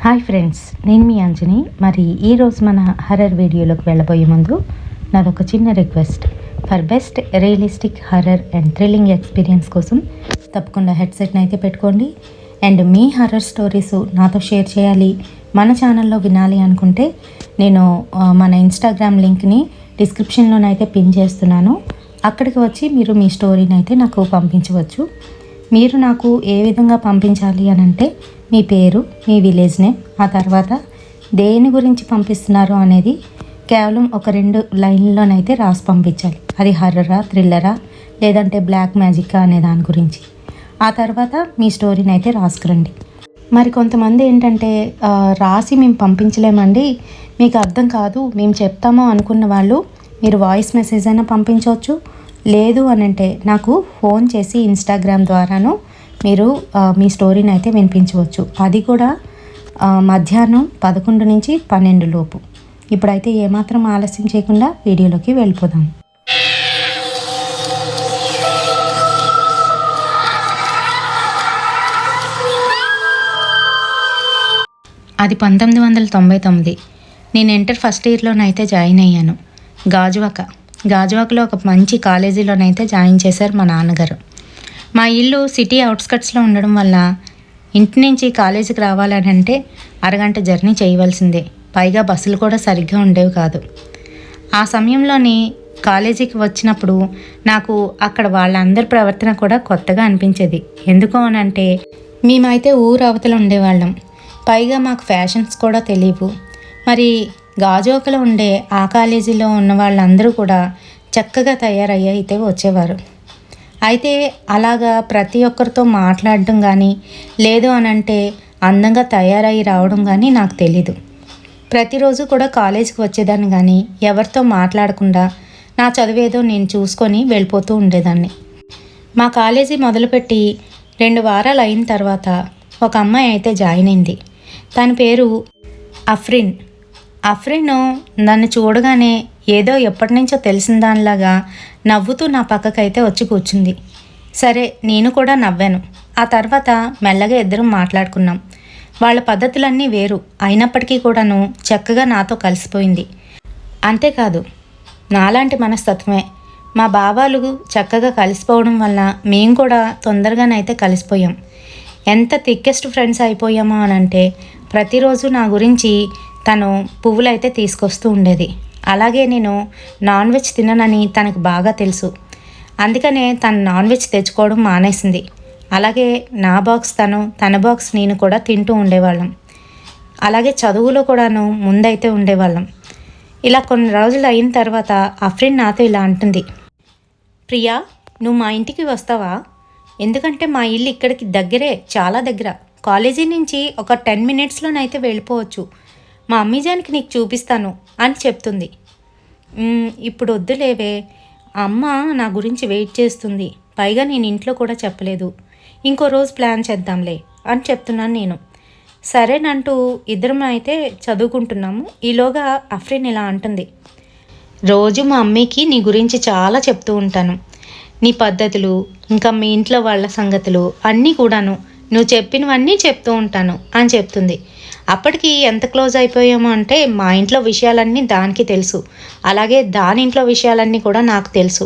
Hi friends, నేను మీ అంజని. మరి ఈరోజు మన హర్రర్ వీడియోలోకి వెళ్ళబోయే ముందు నాదొక చిన్న request. For best realistic horror and thrilling experience కోసం తప్పకుండా హెడ్సెట్ని అయితే పెట్టుకోండి. అండ్ మీ హర్రర్ స్టోరీస్ నాతో షేర్ చేయాలి, మన ఛానల్లో వినాలి అనుకుంటే నేను మన ఇన్స్టాగ్రామ్ లింక్ని డిస్క్రిప్షన్లోనైతే పిన్ చేస్తున్నాను. అక్కడికి వచ్చి మీరు మీ స్టోరీని అయితే నాకు పంపించవచ్చు. మీరు నాకు ఏ విధంగా పంపించాలి అని అంటే మీ పేరు, మీ విలేజ్ నేమ్, ఆ తర్వాత దేని గురించి పంపిస్తున్నారు అనేది కేవలం ఒక 2 లైన్లోనైతే రాసి పంపించాలి. అది హర్రరా, థ్రిల్లరా, లేదంటే బ్లాక్ మ్యాజికా అనే దాని గురించి. ఆ తర్వాత మీ స్టోరీని అయితే రాసుకురండి. మరి కొంతమంది ఏంటంటే రాసి మేము పంపించలేమండి, మీకు అర్థం కాదు, మేము చెప్తామో అనుకున్న వాళ్ళు మీరు వాయిస్ మెసేజ్ అయినా పంపించవచ్చు. లేదు అని అంటే నాకు ఫోన్ చేసి ఇన్స్టాగ్రామ్ ద్వారాను మీరు మీ స్టోరీని అయితే వినిపించవచ్చు. అది కూడా మధ్యాహ్నం 11 నుంచి 12 లోపు. ఇప్పుడైతే ఏమాత్రం ఆలస్యం చేయకుండా వీడియోలోకి వెళ్ళిపోదాం. అది 1999. నేను ఇంటర్ ఫస్ట్ ఇయర్లోనైతే జాయిన్ అయ్యాను. గాజువాకలో ఒక మంచి కాలేజీలోనైతే జాయిన్ చేశారు మా నాన్నగారు. మా ఇల్లు సిటీ అవుట్స్కట్స్లో ఉండడం వల్ల ఇంటి నుంచి కాలేజీకి రావాలని అంటే అరగంట జర్నీ చేయవలసిందే. పైగా బస్సులు కూడా సరిగ్గా ఉండేవి కాదు. ఆ సమయంలోని కాలేజీకి వచ్చినప్పుడు నాకు అక్కడ వాళ్ళందరి ప్రవర్తన కూడా కొత్తగా అనిపించేది. ఎందుకు అనంటే మేమైతే ఊరు అవతల ఉండేవాళ్ళం. పైగా మాకు ఫ్యాషన్స్ కూడా తెలియవు. మరి గాజువాకలో ఉండే ఆ కాలేజీలో ఉన్న వాళ్ళందరూ కూడా చక్కగా తయారయ్యి అయితే వచ్చేవారు. అయితే అలాగా ప్రతి ఒక్కరితో మాట్లాడడం కానీ, లేదు అనంటే అందంగా తయారయ్యి రావడం కానీ నాకు తెలీదు. ప్రతిరోజు కూడా కాలేజీకి వచ్చేదాన్ని కానీ ఎవరితో మాట్లాడకుండా నా చదివేదో నేను చూసుకొని వెళ్ళిపోతూ ఉండేదాన్ని. మా కాలేజీ మొదలుపెట్టి 2 వారాలు అయిన తర్వాత ఒక అమ్మాయి అయితే జాయిన్ అయింది. తన పేరు అఫ్రిన్. నన్ను చూడగానే ఏదో ఎప్పటి నుంచో తెలిసిన దానిలాగా నవ్వుతూ నా పక్కకైతే వచ్చి కూర్చుంది. సరే, నేను కూడా నవ్వాను. ఆ తర్వాత మెల్లగా ఇద్దరం మాట్లాడుకున్నాం. వాళ్ళ పద్ధతులన్నీ వేరు అయినప్పటికీ కూడాను చక్కగా నాతో కలిసిపోయింది. అంతేకాదు, నాలాంటి మనస్తత్వమే. మా బావాలు చక్కగా కలిసిపోవడం వల్ల మేము కూడా తొందరగానైతే కలిసిపోయాం. ఎంత థిక్కెస్ట్ ఫ్రెండ్స్ అయిపోయామో అనంటే ప్రతిరోజు నా గురించి తను పువ్వులైతే తీసుకొస్తూ ఉండేది. అలాగే నేను నాన్ వెజ్ తిననని తనకు బాగా తెలుసు. అందుకనే తను నాన్ వెజ్ తెచ్చుకోవడం మానేసింది. అలాగే నా బాక్స్ తన బాక్స్ నేను కూడా తింటూ ఉండేవాళ్ళం. అలాగే చదువులో కూడాను ముందైతే ఉండేవాళ్ళం. ఇలా కొన్ని రోజులు అయిన తర్వాత అఫ్రిన్ నాతో ఇలా అంటుంది, ప్రియా, నువ్వు మా ఇంటికి వస్తావా? ఎందుకంటే మా ఇల్లు ఇక్కడికి దగ్గరే, చాలా దగ్గర. కాలేజీ నుంచి ఒక 10 మినిట్స్లోనైతే వెళ్ళిపోవచ్చు. మా అమ్మీజానికి నీకు చూపిస్తాను అని చెప్తుంది. ఇప్పుడు వద్దులేవే, అమ్మ నా గురించి వెయిట్ చేస్తుంది. పైగా నేను ఇంట్లో కూడా చెప్పలేదు. ఇంకో రోజు ప్లాన్ చేద్దాంలే అని చెప్తున్నాను నేను. సరేనంటూ ఇద్దరం అయితే చదువుకుంటున్నాము. ఈలోగా అఫ్రిన్ ఇలా అంటుంది, రోజు మా అమ్మకి నీ గురించి చాలా చెప్తూ ఉంటాను. నీ పద్ధతులు, ఇంకా మీ ఇంట్లో వాళ్ళ సంగతులు అన్నీ కూడాను నువ్వు చెప్పినవన్నీ చెప్తూ ఉంటాను అని చెప్తుంది. అప్పటికి ఎంత క్లోజ్ అయిపోయామో అంటే మా ఇంట్లో విషయాలన్నీ దానికి తెలుసు, అలాగే దాని ఇంట్లో విషయాలన్నీ కూడా నాకు తెలుసు.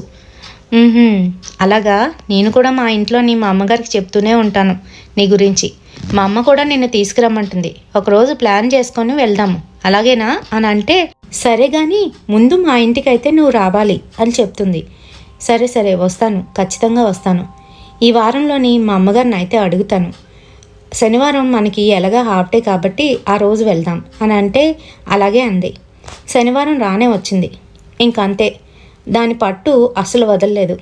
అలాగా, నేను కూడా మా ఇంట్లోని మా అమ్మగారికి చెప్తూనే ఉంటాను నీ గురించి. మా అమ్మ కూడా నిన్ను తీసుకురమ్మంటుంది. ఒకరోజు ప్లాన్ చేసుకొని వెళ్దాము, అలాగేనా అని అంటే, సరే కానీ ముందు మా ఇంటికైతే నువ్వు రావాలి అని చెప్తుంది. సరే వస్తాను, ఖచ్చితంగా వస్తాను. ఈ వారంలోని మా అమ్మగారిని అయితే అడుగుతాను. శనివారం మనకి ఎలాగా హాఫ్ డే కాబట్టి ఆ రోజు వెళ్దాం అని అంటే అలాగే అంది. శనివారం రానే వచ్చింది. ఇంకంతే, దాని పట్టు అస్సలు వదలలేదు.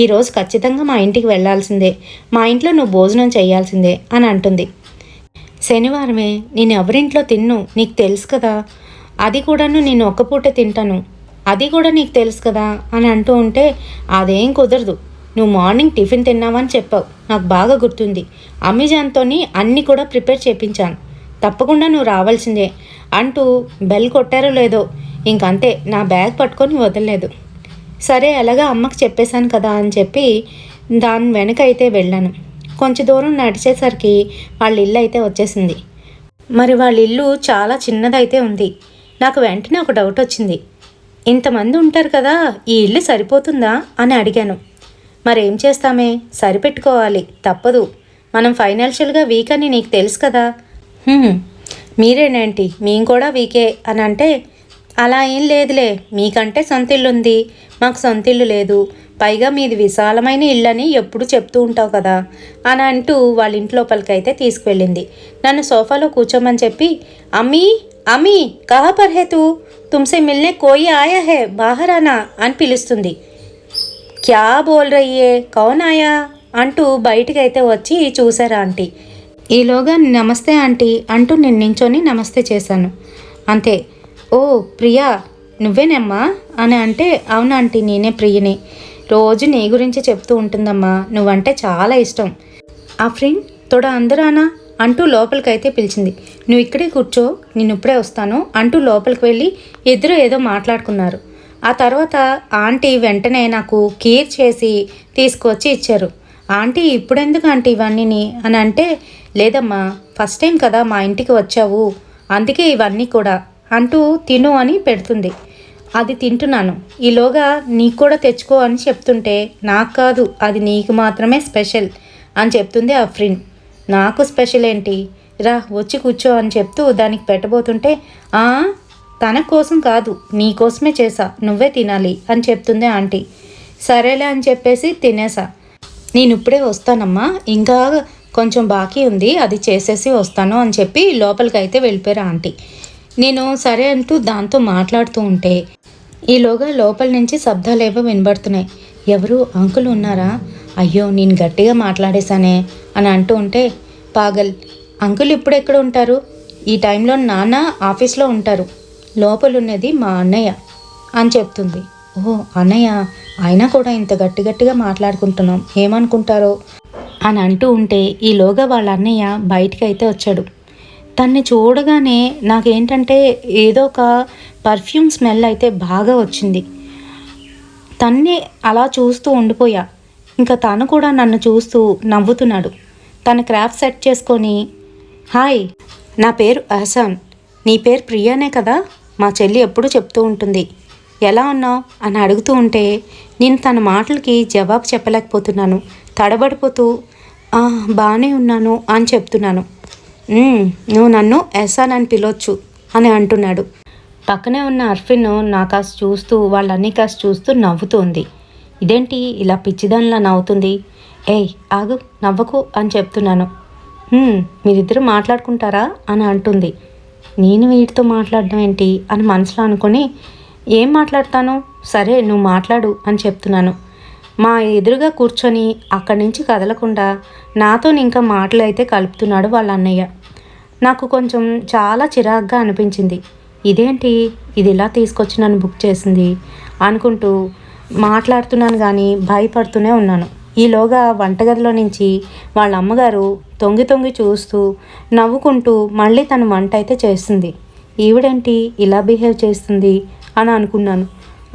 ఈరోజు ఖచ్చితంగా మా ఇంటికి వెళ్ళాల్సిందే, మా ఇంట్లో నువ్వు భోజనం చేయాల్సిందే అని అంటుంది. శనివారమే, నేను ఎవరింట్లో తిన్ను, నీకు తెలుసు కదా. అది కూడాను నేను ఒక్క పూటే తింటాను, అది కూడా నీకు తెలుసు కదా అని అంటూ ఉంటే, అదేం కుదరదు. నువ్వు మార్నింగ్ టిఫిన్ తిన్నావని చెప్పావు, నాకు బాగా గుర్తుంది. అమెజాన్తోని అన్నీ కూడా ప్రిపేర్ చేయించాను, తప్పకుండా నువ్వు రావాల్సిందే అంటూ బెల్ కొట్టారో లేదో ఇంకంతే, నా బ్యాగ్ పట్టుకొని వదలలేదు. సరే, అలాగా అమ్మకి చెప్పేశాను కదా అని చెప్పి దాని వెనక అయితే వెళ్ళాను. కొంచెం దూరం నడిచేసరికి వాళ్ళ ఇల్లు అయితే వచ్చేసింది. మరి వాళ్ళ ఇల్లు చాలా చిన్నదైతే ఉంది. నాకు వెంటనే ఒక డౌట్ వచ్చింది. ఇంతమంది ఉంటారు కదా, ఈ ఇల్లు సరిపోతుందా అని అడిగాను. మరేం చేస్తామే, సరిపెట్టుకోవాలి, తప్పదు. మనం ఫైనాన్షియల్గా వీక్ అని నీకు తెలుసు కదా. మీరేనేంటి, మేము కూడా వీకే అని అంటే, అలా ఏం లేదులే, మీకంటే సొంత ఇల్లు ఉంది, మాకు సొంత ఇల్లు లేదు, పైగా మీది విశాలమైన ఇల్లని ఎప్పుడు చెప్తూ ఉంటావు కదా అని అంటూ వాళ్ళ ఇంటి లోపలికైతే తీసుకువెళ్ళింది. నన్ను సోఫాలో కూర్చోమని చెప్పి, అమ్మీ అమ్మీ కహా పర్ హే తూ, తుమ్సే మిల్నే కోయి ఆయా హే, బాహర్ ఆనా అని పిలుస్తుంది. క్యా బోల్ రయ్యే, కౌన్ ఆయా అంటూ బయటికైతే వచ్చి చూశారా ఆంటీ. ఈలోగా నమస్తే ఆంటీ అంటూ నేను నించొని నమస్తే చేశాను. అంతే. ఓ ప్రియా, నువ్వేనమ్మా అని అంటే, అవునా ఆంటీ, నేనే ప్రియని. రోజు నీ గురించి చెప్తూ ఉంటుందమ్మా, నువ్వంటే చాలా ఇష్టం. ఆ ఫ్రెండ్ తోడ అందరానా అంటూ లోపలికైతే పిలిచింది. నువ్వు ఇక్కడే కూర్చో, నేను ఇప్పుడే వస్తాను అంటూ లోపలికి వెళ్ళి ఇద్దరు ఏదో మాట్లాడుకున్నారు. ఆ తర్వాత ఆంటీ వెంటనే నాకు కీర్ చేసి తీసుకువచ్చి ఇచ్చారు. ఆంటీ ఇప్పుడెందుకు ఆంటీ ఇవన్నీ అని అంటే, లేదమ్మా, ఫస్ట్ టైం కదా మా ఇంటికి వచ్చావు, అందుకే ఇవన్నీ కూడా అంటూ తిను అని పెడుతుంది. అది తింటున్నాను. ఈలోగా నీకు కూడా తెచ్చుకో అని చెప్తుంటే, నాకు కాదు, అది నీకు మాత్రమే స్పెషల్ అని చెప్తుంది ఆ ఫ్రెండ్. నాకు స్పెషల్ ఏంటి, రా వచ్చి కూర్చో అని చెప్తూ దానికి పెట్టబోతుంటే, తన కోసం కాదు, నీ కోసమే చేసా, నువ్వే తినాలి అని చెప్తుంది ఆంటీ. సరేలే అని చెప్పేసి తినేసా. నేను ఇప్పుడే వస్తానమ్మా, ఇంకా కొంచెం బాకీ ఉంది, అది చేసేసి వస్తాను అని చెప్పి లోపలికైతే వెళ్ళిపోయారు ఆంటీ. నేను సరే అంటూ దాంతో మాట్లాడుతూ ఉంటే ఈలోగా లోపల నుంచి శబ్దాలేవో వినబడుతున్నాయి. ఎవరు, అంకుల్ ఉన్నారా? అయ్యో నేను గట్టిగా మాట్లాడేశానే అని అంటూ ఉంటే, పాగల్, అంకుల్ ఇప్పుడు ఎక్కడ ఉంటారు? ఈ టైంలో నాన్న ఆఫీస్లో ఉంటారు, లోపలున్నది మా అన్నయ్య అని చెప్తుంది. ఓ అన్నయ్య, అయినా కూడా ఇంత గట్టిగా మాట్లాడుకుంటున్నాం, ఏమనుకుంటారో అని అంటూ ఉంటే ఈలోగా వాళ్ళ అన్నయ్య బయటికి అయితే వచ్చాడు. తన్ని చూడగానే నాకేంటంటే ఏదో ఒక పర్ఫ్యూమ్ స్మెల్ అయితే బాగా వచ్చింది. తన్ని అలా చూస్తూ ఉండిపోయా. ఇంకా తను కూడా నన్ను చూస్తూ నవ్వుతున్నాడు. తన క్రాఫ్ట్ సెట్ చేసుకొని, హాయ్, నా పేరు అహసాన్, నీ పేరు ప్రియానే కదా, మా చెల్లి ఎప్పుడూ చెప్తూ ఉంటుంది, ఎలా ఉన్నావు అని అడుగుతూ ఉంటే నేను తన మాటలకి జవాబు చెప్పలేకపోతున్నాను. తడబడిపోతూ బాగానే ఉన్నాను అని చెప్తున్నాను. నువ్వు నన్ను ఎహసాన్ అని పిలవచ్చు అని అంటున్నాడు. పక్కనే ఉన్న అర్ఫిన్ నా కాస్త చూస్తూ వాళ్ళన్నీ కాస్త చూస్తూ నవ్వుతుంది. ఇదేంటి ఇలా పిచ్చిదానిలా నవ్వుతుంది, ఏయ్ ఆగు, నవ్వకు అని చెప్తున్నాను. మీరిద్దరు మాట్లాడుకుంటారా అని అంటుంది. నేను వీటితో మాట్లాడడం ఏంటి అని మనసులో అనుకొని, ఏం మాట్లాడతాను, సరే నువ్వు మాట్లాడు అని చెప్తున్నాను. మా ఎదురుగా కూర్చొని అక్కడి నుంచి కదలకుండా నాతో ఇంకా మాటలు అయితే కలుపుతున్నాడు వాళ్ళ అన్నయ్య. నాకు కొంచెం చాలా చిరాగ్గా అనిపించింది. ఇదేంటి, ఇది ఇలా తీసుకొచ్చి నన్ను బుక్ చేసింది అనుకుంటూ మాట్లాడుతున్నాను, కానీ భయపడుతూనే ఉన్నాను. ఈలోగా వంటగదిలో నుంచి వాళ్ళ అమ్మగారు తొంగి చూస్తూ నవ్వుకుంటూ మళ్ళీ తన వంట అయితే చేస్తుంది. ఈవిడేంటి ఇలా బిహేవ్ చేస్తుంది అని అనుకున్నాను.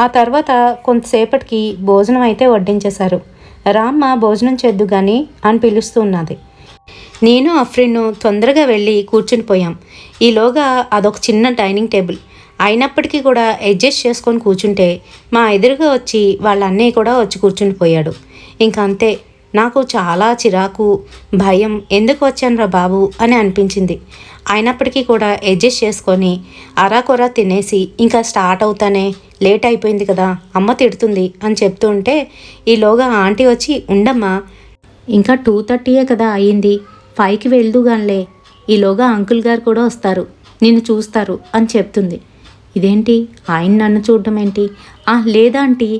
ఆ తర్వాత కొంతసేపటికి భోజనం అయితే వడ్డించేశారు. రామ్మ భోజనం చేద్దు కానీ అని పిలుస్తూ ఉన్నది. నేను అఫ్రిన్ తొందరగా వెళ్ళి కూర్చుని పోయాం. ఈలోగా అదొక చిన్న డైనింగ్ టేబుల్ అయినప్పటికీ కూడా అడ్జస్ట్ చేసుకొని కూర్చుంటే మా ఎదురుగా వచ్చి వాళ్ళ అన్నయ్య కూడా వచ్చి కూర్చుని పోయాడు. ఇంకా అంతే, నాకు చాలా చిరాకు, భయం, ఎందుకు వచ్చానురా బాబు అని అనిపించింది. అయినప్పటికీ కూడా అడ్జస్ట్ చేసుకొని అరాకొరా తినేసి ఇంకా స్టార్ట్ అవుతానే, లేట్ అయిపోయింది కదా, అమ్మ తిడుతుంది అని చెప్తూ ఉంటే ఈలోగా ఆంటీ వచ్చి, ఉండమ్మా, ఇంకా 2:30 కదా అయ్యింది, 5కి వెళ్దుగానిలే, ఈలోగా అంకుల్ గారు కూడా వస్తారు, నిన్ను చూస్తారు అని చెప్తుంది. ఇదేంటి, ఆయన నన్ను చూడడం ఏంటి? లేదా ఆంటీ,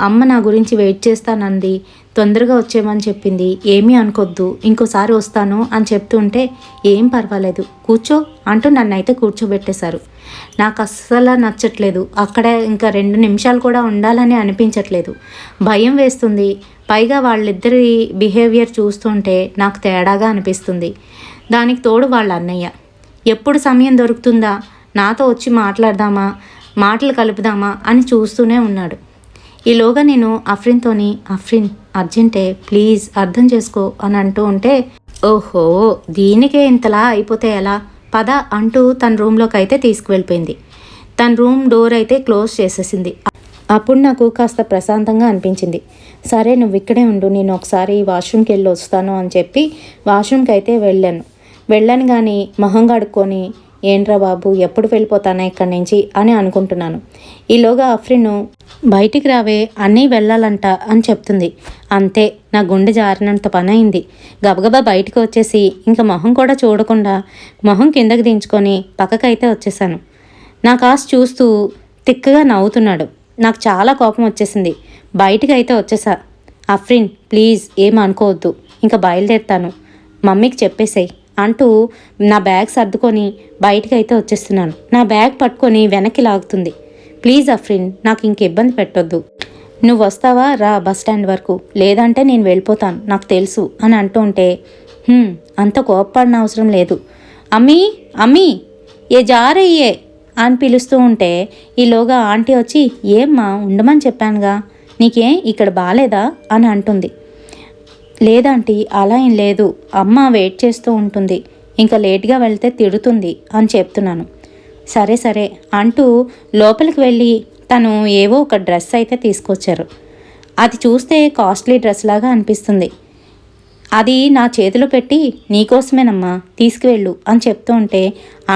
అమ్మ నా గురించి వెయిట్ చేస్తానంది, తొందరగా వచ్చేమని చెప్పింది, ఏమీ అనుకోద్దు, ఇంకోసారి వస్తాను అని చెప్తూ ఉంటే, ఏం పర్వాలేదు కూర్చో అంటూ నన్నైతే కూర్చోబెట్టేశారు. నాకు అస్సలు నచ్చట్లేదు, అక్కడ ఇంకా 2 నిమిషాలు కూడా ఉండాలని అనిపించట్లేదు, భయం వేస్తుంది. పైగా వాళ్ళిద్దరి బిహేవియర్ చూస్తుంటే నాకు తేడాగా అనిపిస్తుంది. దానికి తోడు వాళ్ళ అన్నయ్య ఎప్పుడు సమయం దొరుకుతుందా, నాతో వచ్చి మాట్లాడదామా, మాటలు కలుపుదామా అని చూస్తూనే ఉన్నాడు. ఈలోగా నేను అఫ్రిన్తోని, అఫ్రిన్ అర్జెంటే, ప్లీజ్ అర్థం చేసుకో అని అంటూ ఉంటే, ఓహో దీనికే ఇంతలా అయిపోతే ఎలా, పద అంటూ తన రూమ్లోకి అయితే తీసుకువెళ్ళిపోయింది. తన రూమ్ డోర్ అయితే క్లోజ్ చేసేసింది. అప్పుడు నాకు కాస్త ప్రశాంతంగా అనిపించింది. సరే నువ్వు ఇక్కడే ఉండు, నేను ఒకసారి వాష్రూమ్కి వెళ్ళి వస్తాను అని చెప్పి వాష్రూమ్కి అయితే వెళ్ళాను కానీ మొహం కడుక్కొని ఏంట్రా బాబు ఎప్పుడు వెళ్ళిపోతానా ఇక్కడి నుంచి అని అనుకుంటున్నాను. ఈలోగా అఫ్రిన్ బయటికి రావే అన్నీ వెళ్ళాలంట అని చెప్తుంది. అంతే, నా గుండె జారినంత పని అయింది. గబగబా బయటికి వచ్చేసి ఇంకా మొహం కూడా చూడకుండా మొహం కిందకి దించుకొని పక్కకైతే వచ్చేసాను. నా కాస్త చూస్తూ తిక్కగా నవ్వుతున్నాడు. నాకు చాలా కోపం వచ్చేసింది. బయటికి అయితే వచ్చేసా. అఫ్రిన్ ప్లీజ్ ఏం అనుకోవద్దు, ఇంకా బయలుదేరుతాను, మమ్మీకి చెప్పేసేయ్ అంటూ నా బ్యాగ్ సర్దుకొని బయటికి అయితే వచ్చేస్తున్నాను. నా బ్యాగ్ పట్టుకొని వెనక్కి లాగుతుంది. ప్లీజ్ అఫ్రిన్, నాకు ఇంక ఇబ్బంది పెట్టొద్దు, నువ్వు వస్తావా రా బస్ స్టాండ్ వరకు, లేదంటే నేను వెళ్ళిపోతాను, నాకు తెలుసు అని అంటూ ఉంటే అంత కోప్పడిన అవసరం లేదు. అమ్మీ అమ్మీ ఏ జారయ్యే అని పిలుస్తూ ఉంటే ఈలోగా ఆంటీ వచ్చి ఏమ్మా ఉండమని చెప్పానుగా, నీకేం ఇక్కడ బాలేదా అని అంటుంది. లేదంటీ అలా ఏం లేదు, అమ్మ వెయిట్ చేస్తూ ఉంటుంది, ఇంకా లేట్గా వెళ్తే తిడుతుంది అని చెప్తున్నాను. సరే సరే అంటూ లోపలికి వెళ్ళి తను ఏవో ఒక డ్రెస్ అయితే తీసుకొచ్చారు. అది చూస్తే కాస్ట్లీ డ్రెస్ లాగా అనిపిస్తుంది. అది నా చేతిలో పెట్టి నీకోసమేనమ్మా తీసుకువెళ్ళు అని చెప్తూ ఉంటే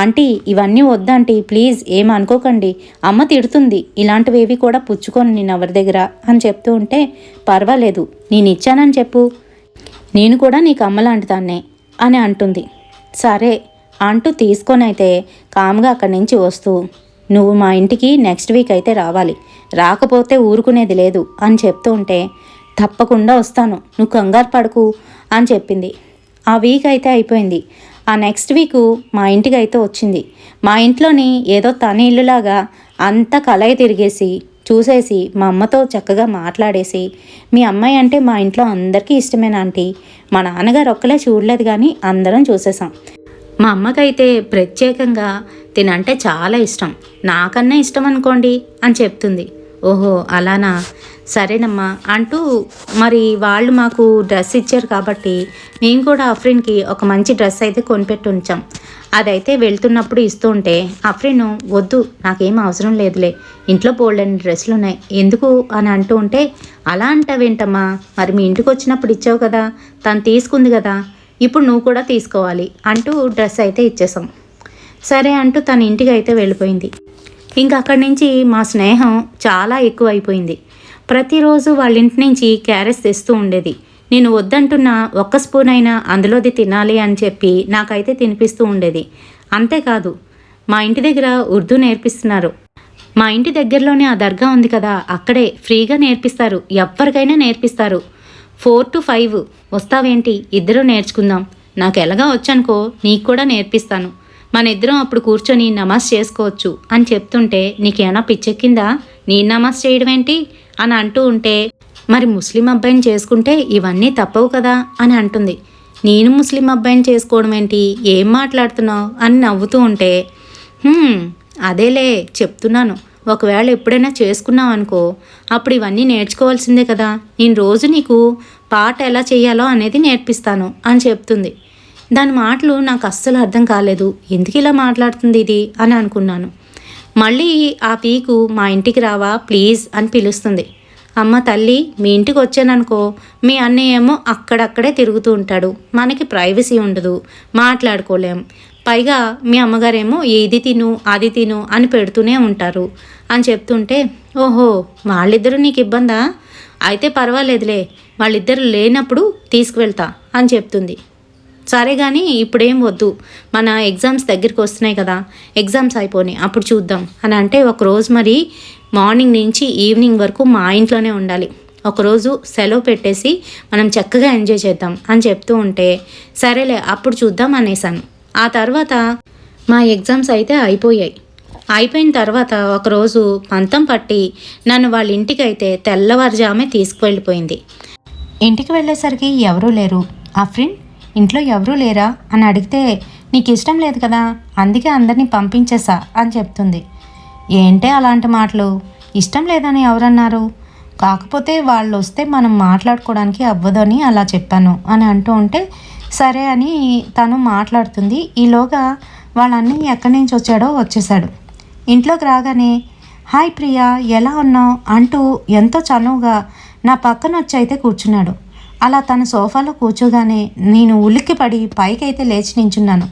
ఆంటీ ఇవన్నీ వద్దంటీ ప్లీజ్ ఏం అనుకోకండి, అమ్మ తిడుతుంది, ఇలాంటివేవి కూడా పుచ్చుకొని నేను ఎవరి దగ్గర అని చెప్తూ ఉంటే పర్వాలేదు నేను ఇచ్చానని చెప్పు, నేను కూడా నీకు అమ్మలాంటి దాన్నే అని అంటుంది. సరే అంటూ తీసుకొని అయితే కామ్గా అక్కడి నుంచి వస్తూ నువ్వు మా ఇంటికి నెక్స్ట్ వీక్ అయితే రావాలి, రాకపోతే ఊరుకునేది లేదు అని చెప్తూ ఉంటే తప్పకుండా వస్తాను, నువ్వు కంగారు పడకు అని చెప్పింది. ఆ వీక్ అయితే అయిపోయింది. ఆ నెక్స్ట్ వీకు మా ఇంటికి అయితే వచ్చింది. మా ఇంట్లోని ఏదో తన ఇల్లులాగా అంతా కలయి తిరిగేసి చూసేసి మా అమ్మతో చక్కగా మాట్లాడేసి మీ అమ్మాయి అంటే మా ఇంట్లో అందరికీ ఇష్టమేనా ఆంటీ, మా నాన్నగారు ఒక్కలే చూడలేదు కానీ అందరం చూసేసాం, మా అమ్మకైతే ప్రత్యేకంగా తినంటే చాలా ఇష్టం, నాకన్నా ఇష్టం అనుకోండి అని చెప్తుంది. ఓహో అలానా, సరేనమ్మా అంటూ మరి వాళ్ళు మాకు డ్రెస్ ఇచ్చారు కాబట్టి మేము కూడా అఫ్రిన్కి ఒక మంచి డ్రెస్ అయితే కొనిపెట్టి ఉంచాం. అదైతే వెళ్తున్నప్పుడు ఇస్తూ ఉంటే అఫ్రిన్ వద్దు నాకేం అవసరం లేదులే, ఇంట్లో బోల్డెన్ని డ్రెస్సులు ఉన్నాయి ఎందుకు అని అంటూ ఉంటే అలా అంటావేంటమ్మా, మరి మీ ఇంటికి వచ్చినప్పుడు ఇచ్చావు కదా, తను తీసుకుంది కదా, ఇప్పుడు నువ్వు కూడా తీసుకోవాలి అంటూ డ్రెస్ అయితే ఇచ్చేసాం. సరే అంటూ తన ఇంటికి అయితే వెళ్ళిపోయింది. ఇంకా అక్కడి నుంచి మా స్నేహం చాలా ఎక్కువ అయిపోయింది. ప్రతిరోజు వాళ్ళ ఇంటి నుంచి క్యారెట్స్ తెస్తూ ఉండేది. నేను వద్దంటున్న ఒక్క స్పూన్ అయినా అందులోది తినాలి అని చెప్పి నాకైతే తినిపిస్తూ ఉండేది. అంతేకాదు మా ఇంటి దగ్గర ఉర్దూ నేర్పిస్తున్నారు. మా ఇంటి దగ్గరలోనే ఆ దర్గా ఉంది కదా, అక్కడే ఫ్రీగా నేర్పిస్తారు, ఎవరికైనా నేర్పిస్తారు. 4 to 5 వస్తావేంటి, ఇద్దరు నేర్చుకుందాం, నాకు ఎలాగా వచ్చనుకో నీకు కూడా నేర్పిస్తాను, మన ఇద్దరం అప్పుడు కూర్చొని నమాజ్ చేసుకోవచ్చు అని చెప్తుంటే నీకేమైనా పిచ్చెక్కిందా, నీ నమాజ్ చేయడం ఏంటి అని అంటూ ఉంటే మరి ముస్లిం అబ్బాయిని చేసుకుంటే ఇవన్నీ తప్పవు కదా అని అంటుంది. నేను ముస్లిం అబ్బాయిని చేసుకోవడం ఏంటి, ఏం మాట్లాడుతున్నావు అని నవ్వుతూ ఉంటే అదేలే చెప్తున్నాను, ఒకవేళ ఎప్పుడైనా చేసుకున్నావు అనుకో అప్పుడు ఇవన్నీ నేర్చుకోవాల్సిందే కదా, నేను రోజు నీకు పాట ఎలా చేయాలో అనేది నేర్పిస్తాను అని చెప్తుంది. దాని మాటలు నాకు అస్సలు అర్థం కాలేదు, ఎందుకు ఇలా మాట్లాడుతుంది ఇది అని అనుకున్నాను. మళ్ళీ ఆ పీకు మా ఇంటికి రావా ప్లీజ్ అని పిలుస్తుంది. అమ్మ తల్లి మీ ఇంటికి వచ్చాననుకో మీ అన్నయ్య ఏమో అక్కడక్కడే తిరుగుతూ ఉంటాడు, మనకి ప్రైవసీ ఉండదు, మాట్లాడుకోలేం, పైగా మీ అమ్మగారేమో ఇది తిను అది తిను అని పెడుతూనే ఉంటారు అని చెప్తుంటే ఓహో వాళ్ళిద్దరూ నీకు ఇబ్బందా, అయితే పర్వాలేదులే వాళ్ళిద్దరు లేనప్పుడు తీసుకువెళ్తా అని చెప్తుంది. సరే కానీ ఇప్పుడేం వద్దు, మన ఎగ్జామ్స్ దగ్గరికి వస్తున్నాయి కదా, ఎగ్జామ్స్ అయిపోయినాయి అప్పుడు చూద్దాం అని అంటే ఒకరోజు మరి మార్నింగ్ నుంచి ఈవినింగ్ వరకు మా ఇంట్లోనే ఉండాలి, ఒకరోజు సెలవు పెట్టేసి మనం చక్కగా ఎంజాయ్ చేద్దాం అని చెప్తూ ఉంటే సరేలే అప్పుడు చూద్దాం అనేసాను. ఆ తర్వాత మా ఎగ్జామ్స్ అయితే అయిపోయిన తర్వాత ఒకరోజు పంతం పట్టి నన్ను వాళ్ళ ఇంటికి అయితే తెల్లవారుజామే తీసుకువెళ్ళిపోయింది. ఇంటికి వెళ్ళేసరికి ఎవరూ లేరు. అఫ్రిన్ ఇంట్లో ఎవరూ లేరా అని అడిగితే నీకు ఇష్టం లేదు కదా అందుకే అందరినీ పంపించేసా అని చెప్తుంది. ఏంటే అలాంటి మాటలు, ఇష్టం లేదని ఎవరన్నారు, కాకపోతే వాళ్ళు వస్తే మనం మాట్లాడుకోవడానికి అవ్వదని అలా చెప్పాను అని అంటూ ఉంటే సరే అని తను మాట్లాడుతుంది. ఈలోగా వాళ్ళ అన్నయ్య ఎక్కడి నుంచి వచ్చాడో వచ్చేసాడు. ఇంట్లోకి రాగానే హాయ్ ప్రియా ఎలా ఉన్నావు అంటూ ఎంతో చనువుగా నా పక్కన వచ్చి అయితే కూర్చున్నాడు. అలా తన సోఫాలో కూర్చోగానే నేను ఉలిక్కిపడి పైకైతే లేచి నించున్నాను.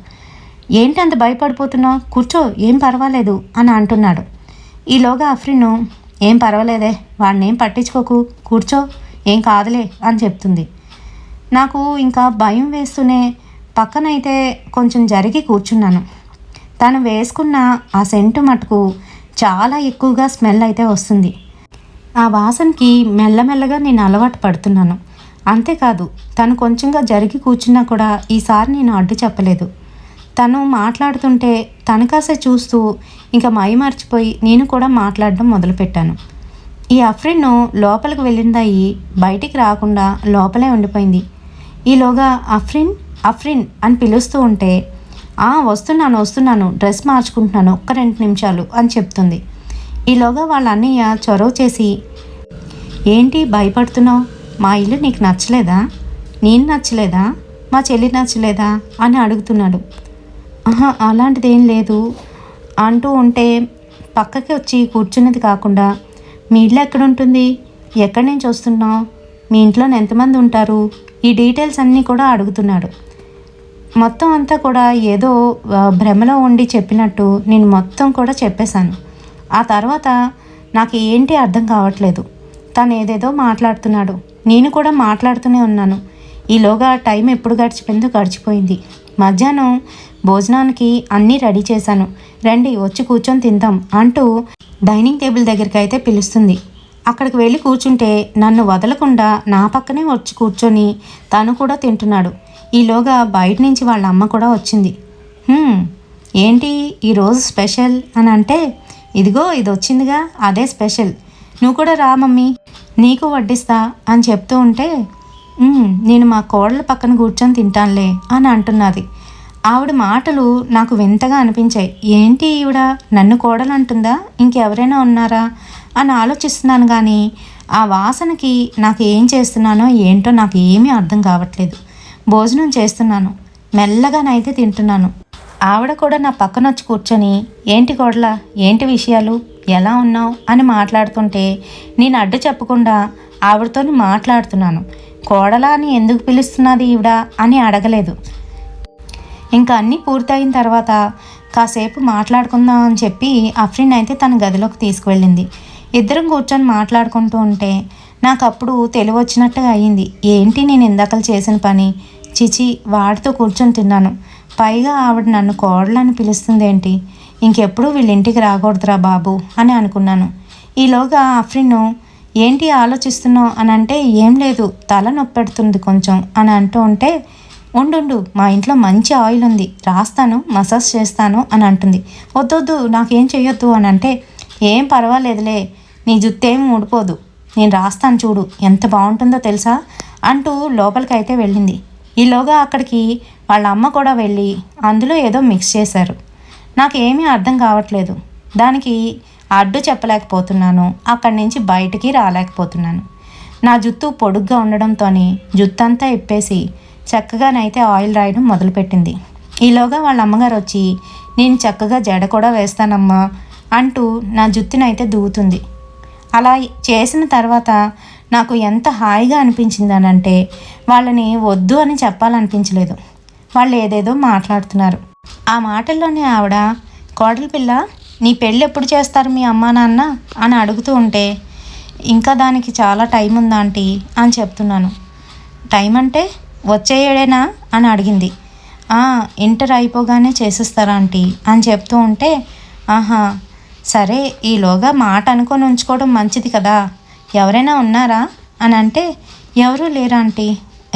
ఏంటి అంత భయపడిపోతున్నావు, కూర్చో ఏం పర్వాలేదు అని అంటున్నాడు. ఈలోగా అఫ్రిన్ ఏం పర్వాలేదే, వాడినేం పట్టించుకోకు, కూర్చో ఏం కాదులే అని చెప్తుంది. నాకు ఇంకా భయం వేస్తూనే పక్కనైతే కొంచెం జరిగి కూర్చున్నాను. తను వేసుకున్న ఆ సెంటు మటుకు చాలా ఎక్కువగా స్మెల్ అయితే వస్తుంది. ఆ వాసనకి మెల్లమెల్లగా నేను అలవాటు పడుతున్నాను. అంతేకాదు తను కొంచెంగా జరిగి కూర్చున్నా కూడా ఈసారి నేను అడ్డు చెప్పలేదు. తను మాట్లాడుతుంటే తనకాసే చూస్తూ ఇంకా మర్చిపోయి నేను కూడా మాట్లాడడం మొదలుపెట్టాను. ఈ అఫ్రిన్ లోపలికి వెళ్ళిందయ్యి బయటికి రాకుండా లోపలే ఉండిపోయింది. ఈలోగా అఫ్రిన్ అఫ్రిన్ అని పిలుస్తూ ఉంటే వస్తున్నాను డ్రెస్ మార్చుకుంటున్నాను, ఒక్క 2 నిమిషాలు అని చెప్తుంది. ఈలోగా వాళ్ళ అన్నయ్య చొరవ చేసి ఏంటి భయపడుతున్నావు, మా ఇల్లు నీకు నచ్చలేదా, నేను నచ్చలేదా, మా చెల్లి నచ్చలేదా అని అడుగుతున్నాడు. అలాంటిదేం లేదు అంటూ ఉంటే పక్కకి వచ్చి కూర్చున్నది కాకుండా మీ ఇల్లు ఎక్కడుంటుంది, ఎక్కడి నుంచి వస్తున్నావు, మీ ఇంట్లో ఎంతమంది ఉంటారు, ఈ డీటెయిల్స్ అన్నీ కూడా అడుగుతున్నాడు. మొత్తం అంతా కూడా ఏదో భ్రమలో ఉండి చెప్పినట్టు నేను మొత్తం కూడా చెప్పేశాను. ఆ తర్వాత నాకు ఏంటి అర్థం కావట్లేదు. తను ఏదేదో మాట్లాడుతున్నాడు, నేను కూడా మాట్లాడుతూనే ఉన్నాను. ఈలోగా టైం ఎప్పుడు గడిచిపోయిందో గడిచిపోయింది. మధ్యాహ్నం భోజనానికి అన్నీ రెడీ చేశాను, రండి వచ్చి కూర్చొని తిందాం అంటూ డైనింగ్ టేబుల్ దగ్గరికి అయితే పిలుస్తుంది. అక్కడికి వెళ్ళి కూర్చుంటే నన్ను వదలకుండా నా పక్కనే వచ్చి కూర్చొని తను కూడా తింటున్నాడు. ఈలోగా బయట నుంచి వాళ్ళ అమ్మ కూడా వచ్చింది. ఏంటి ఈరోజు స్పెషల్ అని అంటే, ఇదిగో ఇది వచ్చిందిగా అదే స్పెషల్, నువ్వు కూడా రా మమ్మీ నీకు వడ్డిస్తా అని చెప్తూ ఉంటే నేను మా కోడల పక్కన కూర్చొని తింటానులే అని అంటున్నది. ఆవిడ మాటలు నాకు వింతగా అనిపించాయి. ఏంటి ఈవిడ నన్ను కోడలు అంటుందా, ఇంకెవరైనా ఉన్నారా అని ఆలోచిస్తున్నాను. కానీ ఆ వాసనకి నాకు ఏం చేస్తున్నానో ఏంటో నాకు ఏమీ అర్థం కావట్లేదు. భోజనం చేస్తున్నాను, మెల్లగానైతే తింటున్నాను. ఆవిడ కూడా నా పక్కన వచ్చి కూర్చొని ఏంటి కోడల, ఏంటి విషయాలు, ఎలా ఉన్నావు అని మాట్లాడుతుంటే నేను అడ్డు చెప్పకుండా ఆవిడతో మాట్లాడుతున్నాను. కోడలా అని ఎందుకు పిలుస్తున్నది ఈవిడ అని అడగలేదు. ఇంకా అన్నీ పూర్తయిన తర్వాత కాసేపు మాట్లాడుకుందాం అని చెప్పి అఫ్రిన్ అయితే తన గదిలోకి తీసుకువెళ్ళింది. ఇద్దరం కూర్చొని మాట్లాడుకుంటూ ఉంటే నాకు అప్పుడు తెలివి వచ్చినట్టుగా అయ్యింది. ఏంటి నేను ఇందాకలు చేసిన పని, చిచి వాడితో కూర్చొని తిన్నాను, పైగా ఆవిడ నన్ను కోడలని పిలుస్తుంది ఏంటి, ఇంకెప్పుడు వీళ్ళ ఇంటికి రాకూడదురా బాబు అని అనుకున్నాను. ఈలోగా అఫ్రిన్ ఏంటి ఆలోచిస్తున్నావు అని అంటే, ఏం లేదు తల నొప్పెడుతుంది కొంచెం అని అంటూ ఉంటే, ఉండు మా ఇంట్లో మంచి ఆయిల్ ఉంది రాస్తాను, మసాజ్ చేస్తాను అని అంటుంది. వద్దొద్దు నాకేం చెయ్యొద్దు అని అంటే, ఏం పర్వాలేదులే నీ జుత్తు ఏం ఊడిపోదు, నేను రాస్తాను చూడు ఎంత బాగుంటుందో తెలుసా అంటూ లోపలికైతే వెళ్ళింది. ఈలోగా అక్కడికి వాళ్ళ అమ్మ కూడా వెళ్ళి అందులో ఏదో మిక్స్ చేశారు. నాకేమీ అర్థం కావట్లేదు. దానికి అడ్డు చెప్పలేకపోతున్నాను, అక్కడి నుంచి బయటికి రాలేకపోతున్నాను. నా జుత్తు పొడుగ్గా ఉండడంతో జుత్తంతా ఇప్పేసి చక్కగానైతే ఆయిల్ రాయడం మొదలుపెట్టింది. ఈలోగా వాళ్ళ అమ్మగారు వచ్చి నేను చక్కగా జడ కూడా వేస్తానమ్మా అంటూ నా జుత్తునైతే దువ్వుతుంది. అలా చేసిన తర్వాత నాకు ఎంత హాయిగా అనిపించిందనంటే వాళ్ళని వద్దు అని చెప్పాలనిపించలేదు. వాళ్ళు ఏదేదో మాట్లాడుతున్నారు. ఆ మాటల్లోనే ఆవిడ కోడలి పిల్ల నీ పెళ్ళి ఎప్పుడు చేస్తారు మీ అమ్మా నాన్న అని అడుగుతూ ఉంటే, ఇంకా దానికి చాలా టైం ఉందా ఆంటీ అని చెప్తున్నాను. టైం అంటే వచ్చే ఏడేనా అని అడిగింది. ఇంటర్ అయిపోగానే చేసేస్తారా ఆంటీ అని చెప్తూ ఉంటే, ఆహా సరే ఈలోగా మాట అనుకొని ఉంచుకోవడం మంచిది కదా, ఎవరైనా ఉన్నారా అని అంటే, ఎవరూ లేరా ఆంటీ,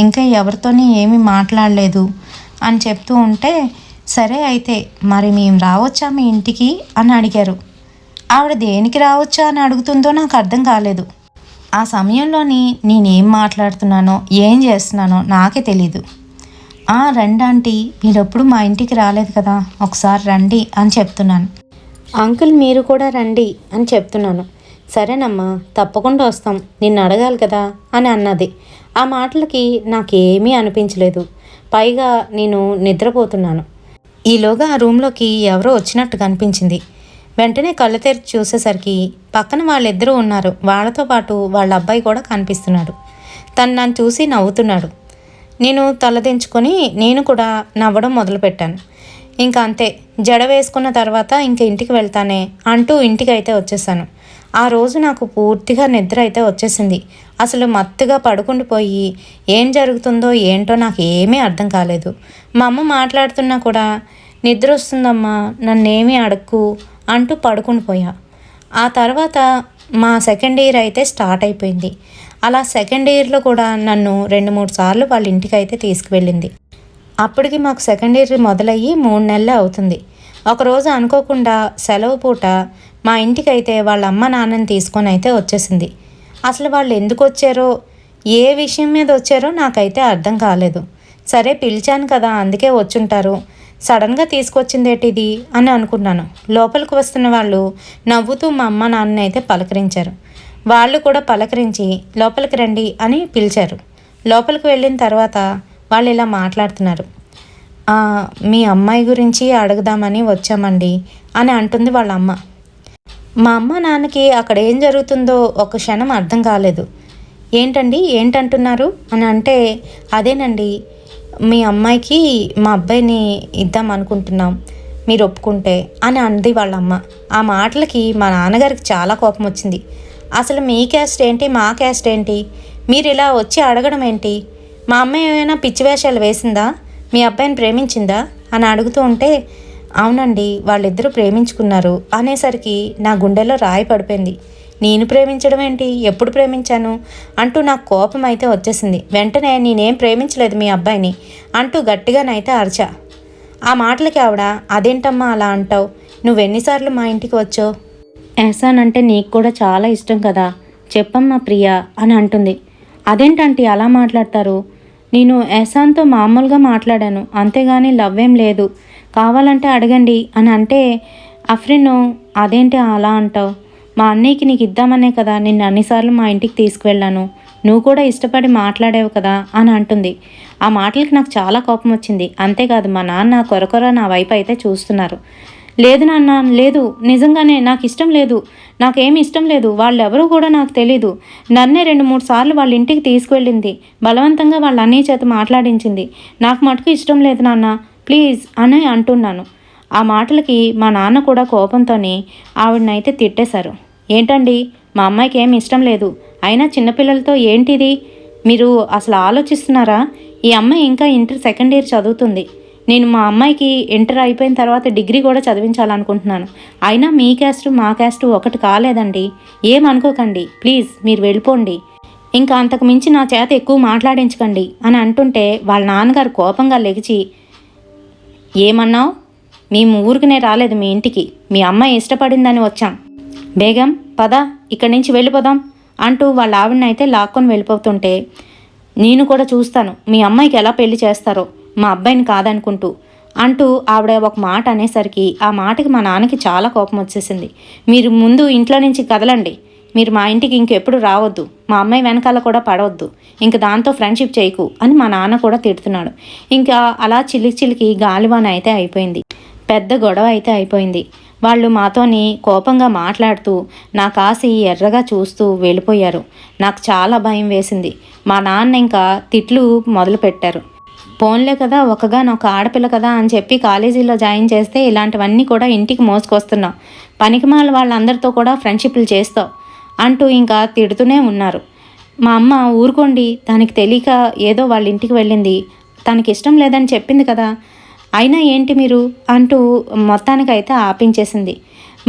ఇంకా ఎవరితోని ఏమీ మాట్లాడలేదు అని చెప్తూ ఉంటే, సరే అయితే మరి మేము రావచ్చా మీ ఇంటికి అని అడిగారు. ఆవిడ దేనికి రావచ్చా అని అడుగుతుందో నాకు అర్థం కాలేదు. ఆ సమయంలోని నేనేం మాట్లాడుతున్నానో ఏం చేస్తున్నానో నాకే తెలీదు. రండి ఆంటీ, మీరెప్పుడు మా ఇంటికి రాలేదు కదా, ఒకసారి రండి అని చెప్తున్నాను. అంకుల్ మీరు కూడా రండి అని చెప్తున్నాను. సరేనమ్మా తప్పకుండా వస్తాం, నిన్ను అడగాలి కదా అని అన్నది. ఆ మాటలకి నాకేమీ అనిపించలేదు. పైగా నేను నిద్రపోతున్నాను. ఈలోగా ఆ రూమ్లోకి ఎవరో వచ్చినట్టు కనిపించింది. వెంటనే కళ్ళు తెరిచి చూసేసరికి పక్కన వాళ్ళిద్దరూ ఉన్నారు. వాళ్ళతో పాటు వాళ్ళ అబ్బాయి కూడా కనిపిస్తున్నాడు. తను నన్ను చూసి నవ్వుతున్నాడు. నేను తలదించుకొని నేను కూడా నవ్వడం మొదలుపెట్టాను. ఇంకా అంతే, జడ వేసుకున్న తర్వాత ఇంక ఇంటికి వెళ్తానే అంటూ ఇంటికి అయితే వచ్చేసాను. ఆ రోజు నాకు పూర్తిగా నిద్ర అయితే వచ్చేసింది. అసలు మత్తుగా పడుకుండిపోయి ఏం జరుగుతుందో ఏంటో నాకు ఏమీ అర్థం కాలేదు. మా అమ్మ మాట్లాడుతున్నా కూడా నిద్ర వస్తుందమ్మా, నన్నేమీ అడక్కు అంటూ పడుకుండిపోయా. ఆ తర్వాత మా సెకండ్ ఇయర్ అయితే స్టార్ట్ అయిపోయింది. అలా సెకండ్ ఇయర్లో కూడా నన్ను 2-3 సార్లు వాళ్ళ ఇంటికి అయితే తీసుకువెళ్ళింది. అప్పటికి మాకు సెకండ్ ఇయర్ మొదలయ్యి 3 నెలలే అవుతుంది. ఒకరోజు అనుకోకుండా సెలవు పూట మా ఇంటికి అయితే వాళ్ళ అమ్మ నాన్నని తీసుకొని అయితే వచ్చేసింది. అసలు వాళ్ళు ఎందుకు వచ్చారో, ఏ విషయం మీద వచ్చారో నాకైతే అర్థం కాలేదు. సరే పిలిచాను కదా అందుకే వచ్చుంటారు, సడన్గా తీసుకొచ్చిందేటిది అని అనుకున్నాను. లోపలికి వస్తున్న వాళ్ళు నవ్వుతూ మా అమ్మ నాన్నని అయితే పలకరించారు. వాళ్ళు కూడా పలకరించి లోపలికి రండి అని పిలిచారు. లోపలికి వెళ్ళిన తర్వాత వాళ్ళు ఇలా మాట్లాడుతున్నారు. మీ అమ్మాయి గురించి అడుగుదామని వచ్చామండి అని అంటుంది వాళ్ళ అమ్మ. మా అమ్మ నాన్నకి అక్కడ ఏం జరుగుతుందో ఒక క్షణం అర్థం కాలేదు. ఏంటండి ఏంటంటున్నారు అని అంటే, అదేనండి మీ అమ్మాయికి మా అబ్బాయిని ఇద్దాం అనుకుంటున్నాం, మీరు ఒప్పుకుంటే అని అంది వాళ్ళమ్మ. ఆ మాటలకి మా నాన్నగారికి చాలా కోపం వచ్చింది. అసలు మీ క్యాస్ట్ ఏంటి, మా క్యాస్ట్ ఏంటి, మీరు ఇలా వచ్చి అడగడం ఏంటి, మా అమ్మాయి ఏమైనా పిచ్చి వేషాలు వేసిందా, మీ అబ్బాయిని ప్రేమించిందా అని అడుగుతూ ఉంటే, అవునండి వాళ్ళిద్దరూ ప్రేమించుకున్నారు అనేసరికి నా గుండెలో రాయి పడిపోయింది. నేను ప్రేమించడం ఏంటి, ఎప్పుడు ప్రేమించాను అంటూ నాకు కోపం అయితే వచ్చేసింది. వెంటనే నేనేం ప్రేమించలేదు మీ అబ్బాయిని అంటూ గట్టిగానైతే అరిచా. ఆ మాటలకి ఆవిడ, అదేంటమ్మా అలా అంటావు, నువ్వెన్నిసార్లు మా ఇంటికి వచ్చావు, ఎహసాన్ అంటే నీకు కూడా చాలా ఇష్టం కదా, చెప్పమ్మా ప్రియా అని అంటుంది. అదేంటంటే అలా మాట్లాడతారు, నేను ఎహసాన్తో మామూలుగా మాట్లాడాను, అంతేగాని లవ్ ఏం లేదు, కావాలంటే అడగండి అని అంటే, అఫ్రిన్ అదేంటి అలా అంటావు, మా అన్నయ్యకి నీకు ఇద్దామనే కదా నిన్ను అన్నిసార్లు మా ఇంటికి తీసుకువెళ్ళాను, నువ్వు కూడా ఇష్టపడి మాట్లాడేవు కదా అని అంటుంది. ఆ మాటలకి నాకు చాలా కోపం వచ్చింది. అంతేకాదు మా నాన్న కొరకొర నా వైపు అయితే చూస్తున్నారు. లేదు నాన్న, లేదు, నిజంగానే నాకు ఇష్టం లేదు, నాకేమి ఇష్టం లేదు, వాళ్ళెవరూ కూడా నాకు తెలీదు, నన్నే 2-3 సార్లు వాళ్ళ ఇంటికి తీసుకువెళ్ళింది, బలవంతంగా వాళ్ళ అన్నయ్య చేత మాట్లాడించింది, నాకు మటుకు ఇష్టం లేదు నాన్న, ప్లీజ్ అని అంటున్నాను. ఆ మాటలకి మా నాన్న కూడా కోపంతోనే ఆవిడనైతే తిట్టేశారు. ఏంటండి మా అమ్మాయికి ఏమి ఇష్టం లేదు, అయినా చిన్నపిల్లలతో ఏంటిది, మీరు అసలు ఆలోచిస్తున్నారా, ఈ అమ్మాయి ఇంకా ఇంటర్ సెకండ్ ఇయర్ చదువుతుంది, నేను మా అమ్మాయికి ఇంటర్ అయిపోయిన తర్వాత డిగ్రీ కూడా చదివించాలనుకుంటున్నాను, అయినా మీ క్యాస్ట్ మా క్యాస్ట్ ఒకటి కాలేదండి, ఏమనుకోకండి, ప్లీజ్ మీరు వెళ్ళిపోండి, ఇంకా అంతకు మించి నా చేత ఎక్కువ మాట్లాడించకండి అని అంటుంటే వాళ్ళ నాన్నగారు కోపంగా లెగిచి, ఏమన్నావు, మేము ఊరికనే రాలేదు మీ ఇంటికి, మీ అమ్మాయి ఇష్టపడిందని వచ్చాం, బేగం పద ఇక్కడి నుంచి వెళ్ళిపోదాం అంటూ వాళ్ళ ఆవిడనైతే లాక్కొని వెళ్ళిపోతుంటే, నేను కూడా చూస్తాను మీ అమ్మాయికి ఎలా పెళ్లి చేస్తారో, మా అబ్బాయిని కాదనుకుంటూ అంటూ ఆవిడ ఒక మాట అనేసరికి ఆ మాటకి మా నాన్నకి చాలా కోపం వచ్చేసింది. మీరు ముందు ఇంట్లో నుంచి కదలండి, మీరు మా ఇంటికి ఇంకెప్పుడు రావద్దు, మా అమ్మాయి వెనకాల కూడా పడవద్దు, ఇంక దాంతో ఫ్రెండ్షిప్ చేయకు అని మా నాన్న కూడా తిడుతున్నాడు. ఇంకా అలా చిలికి గాలివాన అయితే అయిపోయింది. పెద్ద గొడవ అయితే అయిపోయింది. వాళ్ళు మాతోని కోపంగా మాట్లాడుతూ నా కాసి ఎర్రగా చూస్తూ వెళ్ళిపోయారు. నాకు చాలా భయం వేసింది. మా నాన్న ఇంకా తిట్లు మొదలుపెట్టారు. పోన్లే కదా, ఒకగానొక ఆడపిల్ల కదా అని చెప్పి కాలేజీలో జాయిన్ చేస్తే ఇలాంటివన్నీ కూడా ఇంటికి మోసుకొస్తున్నావు, పనికిమాల వాళ్ళందరితో కూడా ఫ్రెండ్షిప్లు చేస్తావు అంటూ ఇంకా తిడుతూనే ఉన్నారు. మా అమ్మ ఊరుకోండి, దానికి తెలియక ఏదో వాళ్ళ ఇంటికి వెళ్ళింది, తనకి ఇష్టం లేదని చెప్పింది కదా, అయినా ఏంటి మీరు అంటూ మొత్తానికైతే ఆపించేసింది.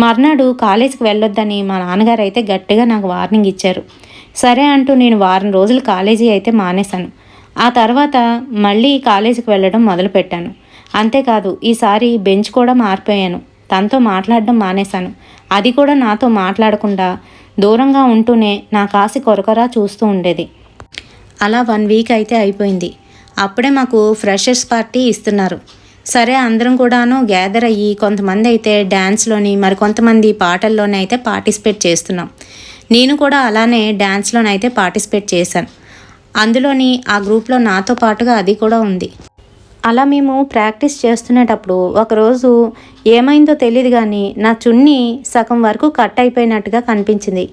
మర్నాడు కాలేజీకి వెళ్ళొద్దని మా నాన్నగారు అయితే గట్టిగా నాకు వార్నింగ్ ఇచ్చారు. సరే అంటూ నేను వారం రోజులు కాలేజీ అయితే మానేశాను. ఆ తర్వాత మళ్ళీ కాలేజీకి వెళ్ళడం మొదలుపెట్టాను. అంతేకాదు ఈసారి బెంచ్ కూడా మారిపోయాను, తనతో మాట్లాడడం మానేశాను. అది కూడా నాతో మాట్లాడకుండా దూరంగా ఉంటూనే నా కాసి కొరకొరా చూస్తూ ఉండేది. అలా 1 వీక్ అయితే అయిపోయింది. అప్పుడే మాకు ఫ్రెషర్స్ పార్టీ ఇస్తున్నారు. సరే అందరం కూడాను గ్యాదర్ అయ్యి కొంతమంది అయితే డ్యాన్స్లోని, మరికొంతమంది పాటల్లోనే అయితే పార్టిసిపేట్ చేస్తున్నాం. నేను కూడా అలానే డ్యాన్స్లోనైతే పార్టిసిపేట్ చేశాను. అందులోని ఆ గ్రూప్లో నాతో పాటుగా అది కూడా ఉంది. అలా మేము ప్రాక్టీస్ చేస్తునేటప్పుడు ఒకరోజు ఏమైందో తెలియదు కానీ నా చున్నీ సగం వరకు కట్ అయిపోయినట్టుగా కనిపించింది.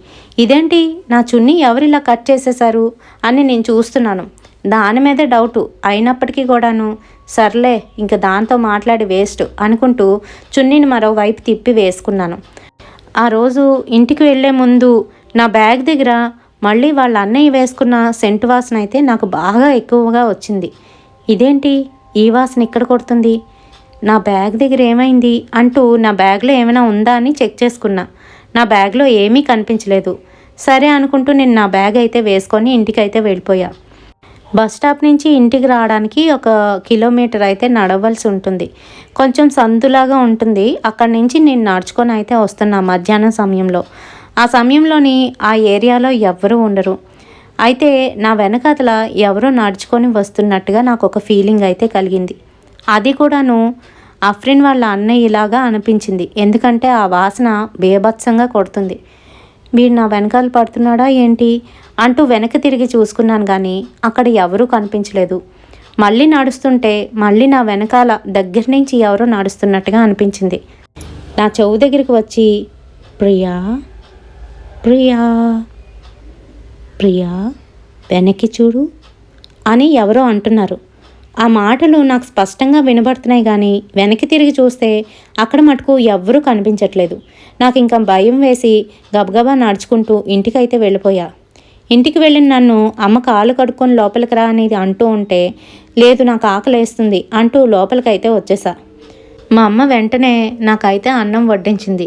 ఇదేంటి నా చున్నీ ఎవరిలా కట్ చేసేశారు అని నేను చూస్తున్నాను. దాని మీదే డౌటు అయినప్పటికీ కూడాను సర్లే ఇంక దాంతో మాట్లాడి వేస్ట్ అనుకుంటూ చున్నీని మరోవైపు తిప్పి వేసుకున్నాను. ఆ రోజు ఇంటికి వెళ్ళే ముందు నా బ్యాగ్ దగ్గర మళ్ళీ వాళ్ళ అన్నయ్య వేసుకున్న సెంటు వాసన అయితే నాకు బాగా ఎక్కువగా వచ్చింది. ఇదేంటి ఈ వాసన ఇక్కడ కొడుతుంది, నా బ్యాగ్ దగ్గర ఏమైంది అంటూ నా బ్యాగ్లో ఏమైనా ఉందా అని చెక్ చేసుకున్నా. నా బ్యాగ్లో ఏమీ కనిపించలేదు. సరే అనుకుంటూ నేను నా బ్యాగ్ అయితే వేసుకొని ఇంటికైతే వెళ్ళిపోయా. బస్ స్టాప్ నుంచి ఇంటికి రావడానికి 1 కిలోమీటర్ అయితే నడవలసి ఉంటుంది. కొంచెం సందులాగా ఉంటుంది. అక్కడి నుంచి నేను నడుచుకొని అయితే వస్తున్నా మధ్యాహ్నం సమయంలో. ఆ సమయంలోని ఆ ఏరియాలో ఎవ్వరూ ఉండరు. అయితే నా వెనకాతల ఎవరో నడుచుకొని వస్తున్నట్టుగా నాకు ఒక ఫీలింగ్ అయితే కలిగింది. అది కూడాను అఫ్రిన్ వాళ్ళ అన్నయ్యలాగా అనిపించింది. ఎందుకంటే ఆ వాసన బేభత్సంగా కొడుతుంది. వీడు నా వెనకాల పడుతున్నాడా ఏంటి అంటూ వెనక్కి తిరిగి చూసుకున్నాను కానీ అక్కడ ఎవరూ కనిపించలేదు. మళ్ళీ నడుస్తుంటే మళ్ళీ నా వెనకాల దగ్గర నుంచి ఎవరో నడుస్తున్నట్టుగా అనిపించింది. నా చెవు దగ్గరికి వచ్చి ప్రియా ప్రియా ప్రియా వెనక్కి చూడు అని ఎవరో అంటున్నారు. ఆ మాటలు నాకు స్పష్టంగా వినబడుతున్నాయి కానీ వెనక్కి తిరిగి చూస్తే అక్కడ మటుకు ఎవ్వరూ కనిపించట్లేదు. నాకు ఇంకా భయం వేసి గబగబా నడుచుకుంటూ ఇంటికైతే వెళ్ళిపోయా. ఇంటికి వెళ్ళిన నన్ను అమ్మ కాళ్ళు కడుక్కొని లోపలికి రా అనేది అంటూ ఉంటే లేదు నాకు ఆకలేస్తుంది అంటూ లోపలికైతే వచ్చేసా. మా అమ్మ వెంటనే నాకైతే అన్నం వడ్డించింది.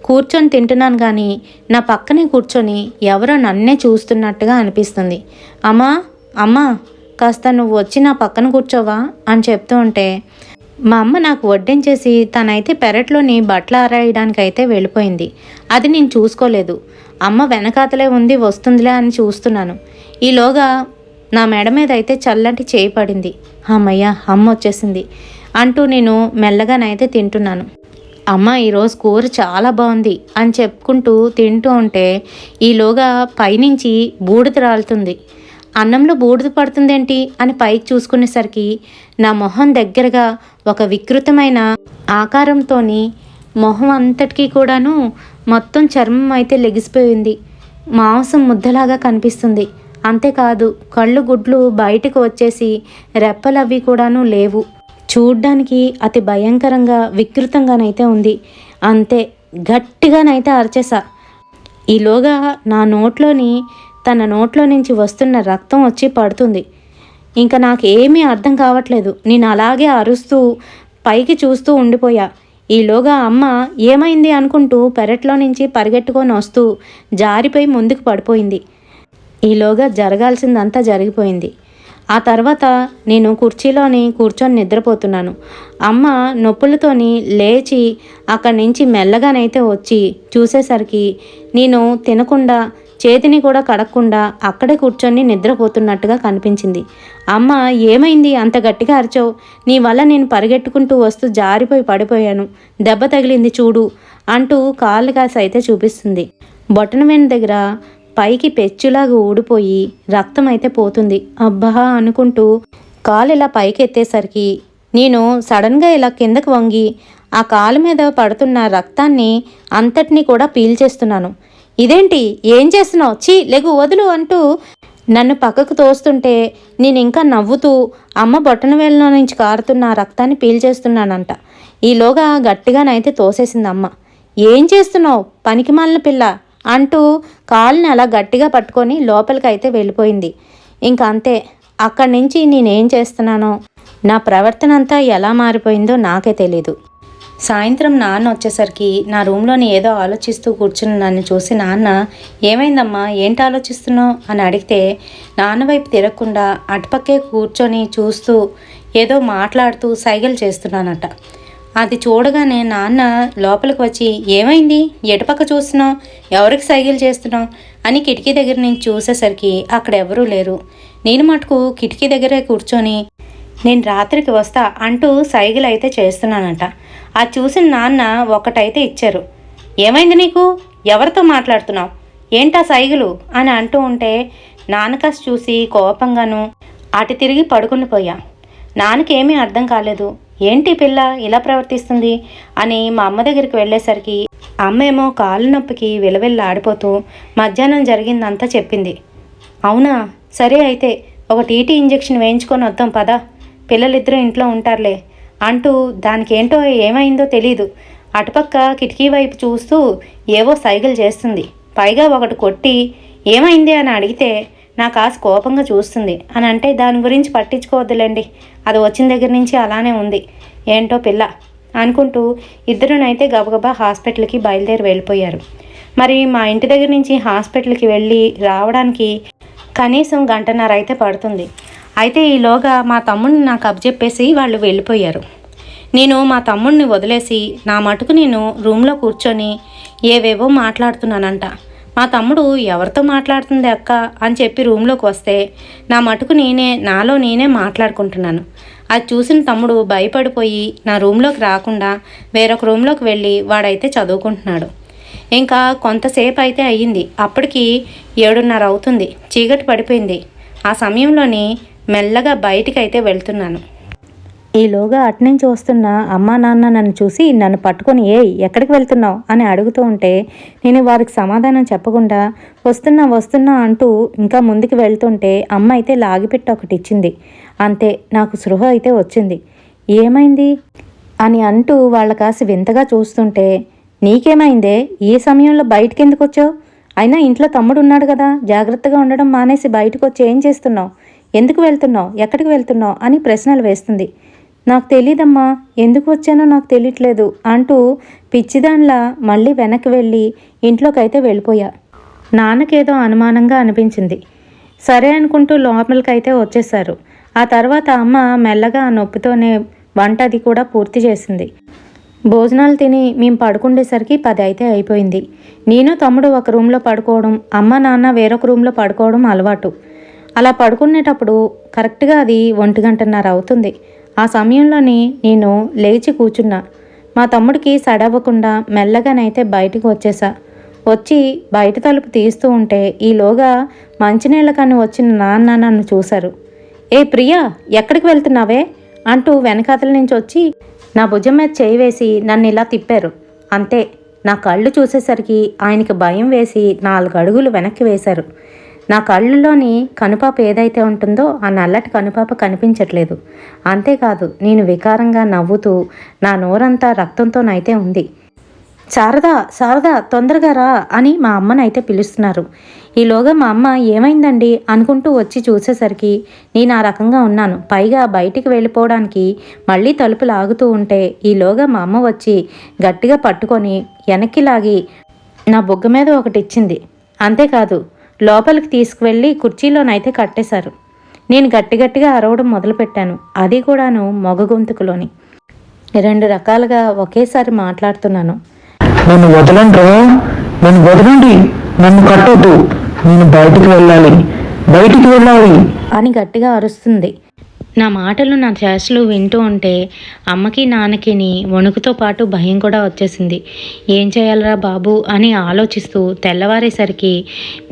కూర్చొని తింటున్నాను కానీ నా పక్కనే కూర్చొని ఎవరో నన్నే చూస్తున్నట్టుగా అనిపిస్తుంది. అమ్మా అమ్మా కాస్త నువ్వు వచ్చి నా పక్కన కూర్చోవా అని చెప్తూ ఉంటే మా అమ్మ నాకు వడ్డించేసి తనైతే పెరట్లోని బట్టలు ఆరేయడానికి అయితే వెళ్ళిపోయింది. అది నేను చూసుకోలేదు. అమ్మ వెనకాతలే ఉంది వస్తుందిలే అని చూస్తున్నాను. ఈలోగా నా మెడ మీద అయితే చల్లటి చేయి పడింది. అమ్మయ్య అమ్మ వచ్చేసింది అంటూ నేను మెల్లగానైతే తింటున్నాను. అమ్మ ఈరోజు కూర చాలా బాగుంది అని చెప్పుకుంటూ తింటూ ఉంటే ఈలోగా పైనుంచి బూడిద రాలుతుంది. అన్నంలో బూడిద పడుతుందేంటి అని పైకి చూసుకునేసరికి నా మొహం దగ్గరగా ఒక వికృతమైన ఆకారంతో మొహం అంతటికీ కూడాను మొత్తం చర్మం అయితే లెగిసిపోయింది. మాంసం ముద్దలాగా కనిపిస్తుంది. అంతేకాదు కళ్ళు గుడ్లు బయటకు వచ్చేసి రెప్పలవి కూడాను లేవు. చూడ్డానికి అతి భయంకరంగా వికృతంగానైతే ఉంది. అంతే గట్టిగానైతే అరిచేసా. ఈలోగా నా తన నోట్లో నుంచి వస్తున్న రక్తం వచ్చి పడుతుంది. ఇంకా నాకు ఏమీ అర్థం కావట్లేదు. నేను అలాగే అరుస్తూ పైకి చూస్తూ ఉండిపోయా. ఈలోగా అమ్మ ఏమైంది అనుకుంటూ పెరట్లో నుంచి పరిగెట్టుకొని వస్తూ జారిపోయి ముందుకు పడిపోయింది. ఈలోగా జరగాల్సిందంతా జరిగిపోయింది. ఆ తర్వాత నేను కుర్చీలోని కూర్చొని నిద్రపోతున్నాను. అమ్మ నొప్పులతోని లేచి అక్కడి నుంచి మెల్లగానైతే వచ్చి చూసేసరికి నేను తినకుండా చేతిని కూడా కడగకుండా అక్కడే కూర్చొని నిద్రపోతున్నట్టుగా కనిపించింది. అమ్మ ఏమైంది అంత గట్టిగా అరిచావు? నీ వల్ల నేను పరిగెట్టుకుంటూ వస్తూ జారిపోయి పడిపోయాను, దెబ్బ తగిలింది చూడు అంటూ కాళ్ళు కాసి అయితే చూపిస్తుంది. బొటనవేలు దగ్గర పైకి పెచ్చులాగా ఊడిపోయి రక్తం అయితే పోతుంది. అబ్బా అనుకుంటూ కాలు ఇలా పైకి ఎత్తేసరికి నేను సడన్గా ఇలా కిందకు వంగి ఆ కాలు మీద పడుతున్న రక్తాన్ని అంతటినీ కూడా పీల్చేస్తున్నాను. ఇదేంటి ఏం చేస్తున్నావు, చీ లెగు వదులు అంటూ నన్ను పక్కకు తోస్తుంటే నేను ఇంకా నవ్వుతూ అమ్మ బొటనవేలులో నుంచి కారుతున్న రక్తాన్ని పీల్చేస్తున్నానంట. ఈలోగా గట్టిగానైతే తోసేసింది అమ్మ. ఏం చేస్తున్నావు పనికిమాలిన పిల్ల అంటూ కాళ్ళని అలా గట్టిగా పట్టుకొని లోపలికైతే వెళ్ళిపోయింది. ఇంకా అంతే. అక్కడి నుంచి నేనేం చేస్తున్నానో నా ప్రవర్తన అంతా ఎలా మారిపోయిందో నాకే తెలీదు. సాయంత్రం నాన్న వచ్చేసరికి నా రూమ్లోని ఏదో ఆలోచిస్తూ కూర్చుని నన్ను చూసి నాన్న ఏమైందమ్మా ఏంటి ఆలోచిస్తున్నావు అని అడిగితే నాన్న వైపు తిరగకుండా అటుపక్కే కూర్చొని చూస్తూ ఏదో మాట్లాడుతూ సైగలు చేస్తున్నానట. అది చూడగానే నాన్న లోపలికి వచ్చి ఏమైంది ఎటుపక్క చూస్తున్నావు, ఎవరికి సైగలు చేస్తున్నావు అని కిటికీ దగ్గర నుంచి చూసేసరికి అక్కడ ఎవరూ లేరు. నేను మటుకు కిటికీ దగ్గరే కూర్చొని నేను రాత్రికి వస్తా అంటూ సైగలు అయితే చేస్తున్నానట. అది చూసిన నాన్న ఒకటైతే ఇచ్చారు. ఏమైంది నీకు, ఎవరితో మాట్లాడుతున్నావు, ఏంటా సైగలు అని అంటూ ఉంటే నాన్నకాస్ చూసి కోపంగాను అటు తిరిగి పడుకుని పోయా. నాన్నకేమీ అర్థం కాలేదు. ఏంటి పిల్ల ఇలా ప్రవర్తిస్తుంది అని మా అమ్మ దగ్గరికి వెళ్ళేసరికి అమ్మ ఏమో కాళ్ళు నొప్పికి విలవిల్లాడిపోతూ మధ్యాహ్నం జరిగిందంతా చెప్పింది. అవునా, సరే అయితే ఒక టీటీ ఇంజెక్షన్ వేయించుకొని వద్దాం పదా, పిల్లలిద్దరూ ఇంట్లో ఉంటారులే అంటూ దానికేంటో ఏమైందో తెలీదు అటుపక్క కిటికీ వైపు చూస్తూ ఏవో సైగలు చేస్తుంది. పైగా ఒకటి కొట్టి ఏమైంది అని అడిగితే నా కాస్త కోపంగా చూస్తుంది. అని అంటే దాని గురించి పట్టించుకోవద్దులేండి, అది వచ్చిన దగ్గర నుంచి అలానే ఉంది, ఏంటో పిల్ల అనుకుంటూ ఇద్దరునైతే గబగబా హాస్పిటల్కి బయలుదేరి వెళ్ళిపోయారు. మరి మా ఇంటి దగ్గర నుంచి హాస్పిటల్కి వెళ్ళి రావడానికి కనీసం గంటన్నర అయితే పడుతుంది. అయితే ఈలోగా మా తమ్ముడిని నాకు అప్పచెప్పేసి వాళ్ళు వెళ్ళిపోయారు. నేను మా తమ్ముడిని వదిలేసి నా మటుకు నేను రూమ్లో కూర్చొని ఏవేవో మాట్లాడుతున్నానంట. మా తమ్ముడు ఎవరితో మాట్లాడుతుంది అక్క అని చెప్పి రూమ్లోకి వస్తే నా మటుకు నాలో నేనే మాట్లాడుకుంటున్నాను. అది చూసిన తమ్ముడు భయపడిపోయి నా రూమ్లోకి రాకుండా వేరొక రూమ్లోకి వెళ్ళి వాడైతే చదువుకుంటున్నాడు. ఇంకా కొంతసేపు అయితే అయ్యింది. అప్పటికి 7:30 అవుతుంది. చీకటి పడిపోయింది. ఆ సమయంలోని మెల్లగా బయటికి అయితే వెళ్తున్నాను. ఈలోగా అటునుంచి వస్తున్న అమ్మా నాన్న నన్ను చూసి నన్ను పట్టుకొని ఎక్కడికి వెళ్తున్నావు అని అడుగుతూ ఉంటే నేను వారికి సమాధానం చెప్పకుండా వస్తున్నా అంటూ ఇంకా ముందుకు వెళ్తుంటే అమ్మ అయితే లాగిపెట్టి ఒకటి ఇచ్చింది. అంతే, నాకు స్పృహ అయితే వచ్చింది. ఏమైంది అని అంటూ వాళ్ళ కాసి వింతగా చూస్తుంటే నీకేమైందే, ఈ సమయంలో బయటికి ఎందుకు వచ్చావు? అయినా ఇంట్లో తమ్ముడు ఉన్నాడు కదా, జాగ్రత్తగా ఉండడం మానేసి బయటకు వచ్చి ఏం చేస్తున్నావు, ఎందుకు వెళ్తున్నావు, ఎక్కడికి వెళ్తున్నావు అని ప్రశ్నలు వేస్తుంది. నాకు తెలీదమ్మా, ఎందుకు వచ్చానో నాకు తెలియట్లేదు అంటూ పిచ్చిదాన్లా మళ్ళీ వెనక్కి వెళ్ళి ఇంట్లోకైతే వెళ్ళిపోయా. నాన్నకేదో అనుమానంగా అనిపించింది. సరే అనుకుంటూ లోపలికైతే వచ్చేశారు. ఆ తర్వాత అమ్మ మెల్లగా ఆ నొప్పితోనే వంట అది కూడా పూర్తి చేసింది. భోజనాలు తిని మేము పడుకుండేసరికి 10 అయితే అయిపోయింది. నేను తమ్ముడు ఒక రూమ్లో పడుకోవడం, అమ్మ నాన్న వేరొక రూమ్లో పడుకోవడం అలవాటు. అలా పడుకునేటప్పుడు కరెక్ట్గా అది 1:30 అవుతుంది. ఆ సమయంలోని నేను లేచి కూర్చున్నా. మా తమ్ముడికి సడవ్వకుండా మెల్లగానైతే బయటికి వచ్చి బయట తలుపు తీస్తూ ఉంటే ఈలోగా మంచినీళ్ళ కన్ను వచ్చిన నాన్న నన్ను చూశారు. ఏ ప్రియా, ఎక్కడికి వెళ్తున్నావే అంటూ వెనకాతల నుంచి వచ్చి నా భుజం మీద చేయి వేసి నన్ను ఇలా తిప్పారు. అంతే, నా కళ్ళు చూసేసరికి ఆయనకి భయం వేసి 4 అడుగులు వెనక్కి వేశారు. నా కళ్ళులోని కనుపాప ఏదైతే ఉంటుందో ఆ నల్లటి కనుపాప కనిపించట్లేదు. అంతేకాదు, నేను వికారంగా నవ్వుతూ నా నోరంతా రక్తంతోనైతే ఉంది. శారదా తొందరగా రా అని మా అమ్మనైతే పిలుస్తున్నారు. ఈలోగా మా అమ్మ ఏమైందండి అనుకుంటూ వచ్చి చూసేసరికి నేను ఆ రకంగా ఉన్నాను. పైగా బయటికి వెళ్ళిపోవడానికి మళ్ళీ తలుపు లాగుతూ ఉంటే ఈలోగా మా అమ్మ వచ్చి గట్టిగా పట్టుకొని వెనక్కి లాగి నా బొగ్గ మీద ఒకటి ఇచ్చింది. అంతేకాదు, లోపలికి తీసుకువెళ్ళి కుర్చీలోనైతే కట్టేశారు. నేను గట్టిగట్టిగా అరవడం మొదలుపెట్టాను. అది కూడాను మొగ గొంతుకులోని. 2 రకాలుగా ఒకేసారి మాట్లాడుతున్నాను. నన్ను వదలండి, నన్ను కట్టొద్దు, నేను బయటికి వెళ్ళాలి అని గట్టిగా అరుస్తుంది. నా మాటలు నా చేష్టలు వింటూ ఉంటే అమ్మకి నాన్నకిని వణుకుతో పాటు భయం కూడా వచ్చేసింది. ఏం చేయాలరా బాబు అని ఆలోచిస్తూ తెల్లవారేసరికి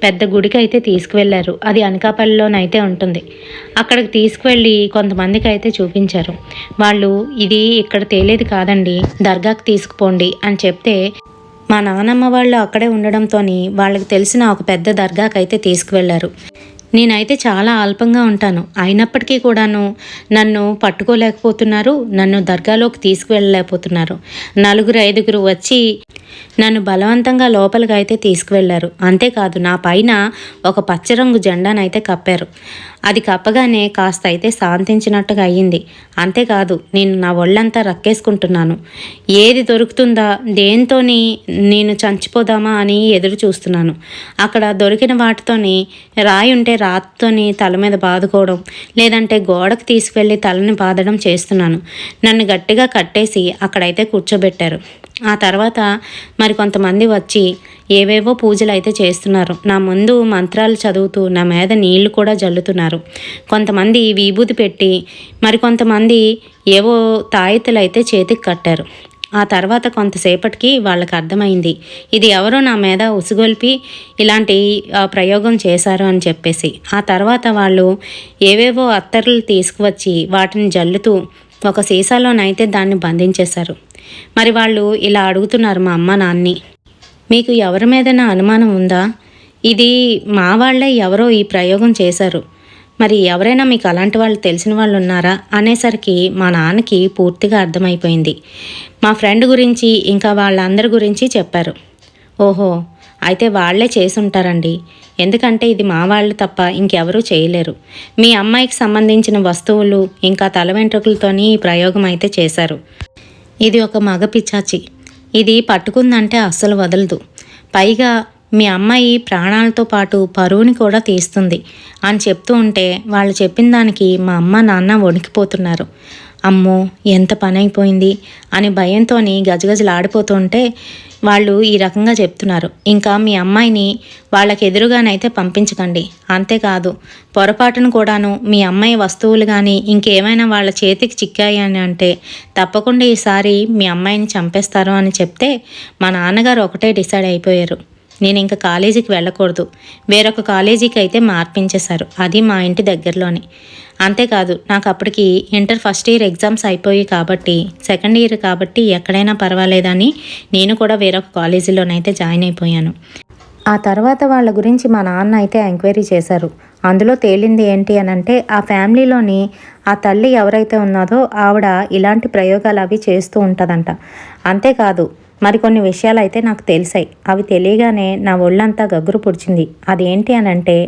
పెద్ద గుడికి అయితే తీసుకువెళ్ళారు. అది అనకాపల్లిలోనైతే ఉంటుంది. అక్కడికి తీసుకువెళ్ళి కొంతమందికి అయితే చూపించారు. వాళ్ళు ఇది ఇక్కడ తేలేది కాదండి, దర్గాకి తీసుకుపోండి అని చెప్తే మా నానమ్మ వాళ్ళు అక్కడే ఉండడంతో వాళ్ళకి తెలిసిన ఒక పెద్ద దర్గాకైతే తీసుకువెళ్ళారు. నేనైతే చాలా అల్పంగా ఉంటాను, అయినప్పటికీ కూడాను నన్ను పట్టుకోలేకపోతున్నారు, నన్ను దర్గాలోకి తీసుకువెళ్ళలేకపోతున్నారు. 4-5 వచ్చి నన్ను బలవంతంగా లోపలికి అయితే తీసుకువెళ్ళారు. అంతేకాదు, నా పైన ఒక పచ్చరంగు జెండానైతే కప్పారు. అది కప్పగానే కాస్త అయితే శాంతించినట్టుగా అయ్యింది. అంతేకాదు, నేను నా ఒళ్ళంతా రక్కేసుకుంటున్నాను. ఏది దొరుకుతుందా, దేంతోని నేను చచ్చిపోదామా అని ఎదురు చూస్తున్నాను. అక్కడ దొరికిన వాటితోని రాయి ఉంటే రాతితోని తల మీద బాదుకోవడం, లేదంటే గోడకు తీసుకువెళ్ళి తలని బాదడం చేస్తున్నాను. నన్ను గట్టిగా కట్టేసి అక్కడైతే కూర్చోబెట్టారు. ఆ తర్వాత మరికొంతమంది వచ్చి ఏవేవో పూజలు అయితే చేస్తున్నారు. నా ముందు మంత్రాలు చదువుతూ నా మీద నీళ్లు కూడా జల్లుతున్నారు. కొంతమంది విభూతి పెట్టి మరికొంతమంది ఏవో తాయెత్తులు అయితే చేతికి కట్టారు. ఆ తర్వాత కొంతసేపటికి వాళ్ళకి అర్థమైంది ఇది ఎవరో నా మీద ఉసిగొల్పి ఇలాంటి ప్రయోగం చేశారు అని చెప్పేసి. ఆ తర్వాత వాళ్ళు ఏవేవో అత్తర్లు తీసుకువచ్చి వాటిని జల్లుతూ ఒక సీసాలోనైతే దాన్ని బంధించేశారు. మరి వాళ్ళు ఇలా అడుగుతున్నారు మా అమ్మ నాన్ని, మీకు ఎవరి మీదైనా అనుమానం ఉందా? ఇది మా వాళ్ళే ఎవరో ఈ ప్రయోగం చేశారు, మరి ఎవరైనా మీకు అలాంటి వాళ్ళు తెలిసిన వాళ్ళు ఉన్నారా అనేసరికి మా నాన్నకి పూర్తిగా అర్థమైపోయింది. మా ఫ్రెండ్ గురించి ఇంకా వాళ్ళందరి గురించి చెప్పారు. ఓహో, అయితే వాళ్లే చేసుంటారండి, ఎందుకంటే ఇది మా వాళ్ళు తప్ప ఇంకెవరూ చేయలేరు. మీ అమ్మాయికి సంబంధించిన వస్తువులు ఇంకా తల వెంట్రుకలతోని ఈ ప్రయోగం అయితే చేశారు. ఇది ఒక మగ పిచాచి, ఇది పట్టుకుందంటే అస్సలు వదలదు. పైగా మీ అమ్మాయి ప్రాణాలతో పాటు పరువుని కూడా తీస్తుంది అని చెప్తూ ఉంటే వాళ్ళు చెప్పిన దానికి మా అమ్మ నాన్న వణికిపోతున్నారు. అమ్మో, ఎంత పని అయిపోయింది అని భయంతో గజగజలాడిపోతుంటే వాళ్ళు ఈ రకంగా చెప్తున్నారు. ఇంకా మీ అమ్మాయిని వాళ్ళకి ఎదురుగానైతే పంపించకండి, అంతేకాదు పొరపాటును కూడాను మీ అమ్మాయి వస్తువులు కానీ ఇంకేమైనా వాళ్ళ చేతికి చిక్కాయి అని అంటే తప్పకుండా ఈసారి మీ అమ్మాయిని చంపేస్తారు అని చెప్తే మా నాన్నగారు ఒకటే డిసైడ్ అయిపోయారు, నేను ఇంకా కాలేజీకి వెళ్ళకూడదు, వేరొక కాలేజీకి అయితే మార్పించేశారు, అది మా ఇంటి దగ్గరలోని. అంతేకాదు నాకు అప్పటికి ఇంటర్ ఫస్ట్ ఇయర్ ఎగ్జామ్స్ అయిపోయి కాబట్టి సెకండ్ ఇయర్ కాబట్టి ఎక్కడైనా పర్వాలేదని నేను కూడా వేరొక కాలేజీలోనైతే జాయిన్ అయిపోయాను. ఆ తర్వాత వాళ్ళ గురించి మా నాన్న అయితే ఎంక్వైరీ చేశారు. అందులో తేలింది ఏంటి అని అంటే ఆ ఫ్యామిలీలోని ఆ తల్లి ఎవరైతే ఉన్నదో ఆవిడ ఇలాంటి ప్రయోగాలు అవి చేస్తూ ఉంటుందంట. అంతేకాదు మరికొన్ని విషయాలు అయితే నాకు తెలిసాయి. అవి తెలియగానే నా ఒళ్ళంతా గగురు పుడిచింది. అదేంటి అని అంటే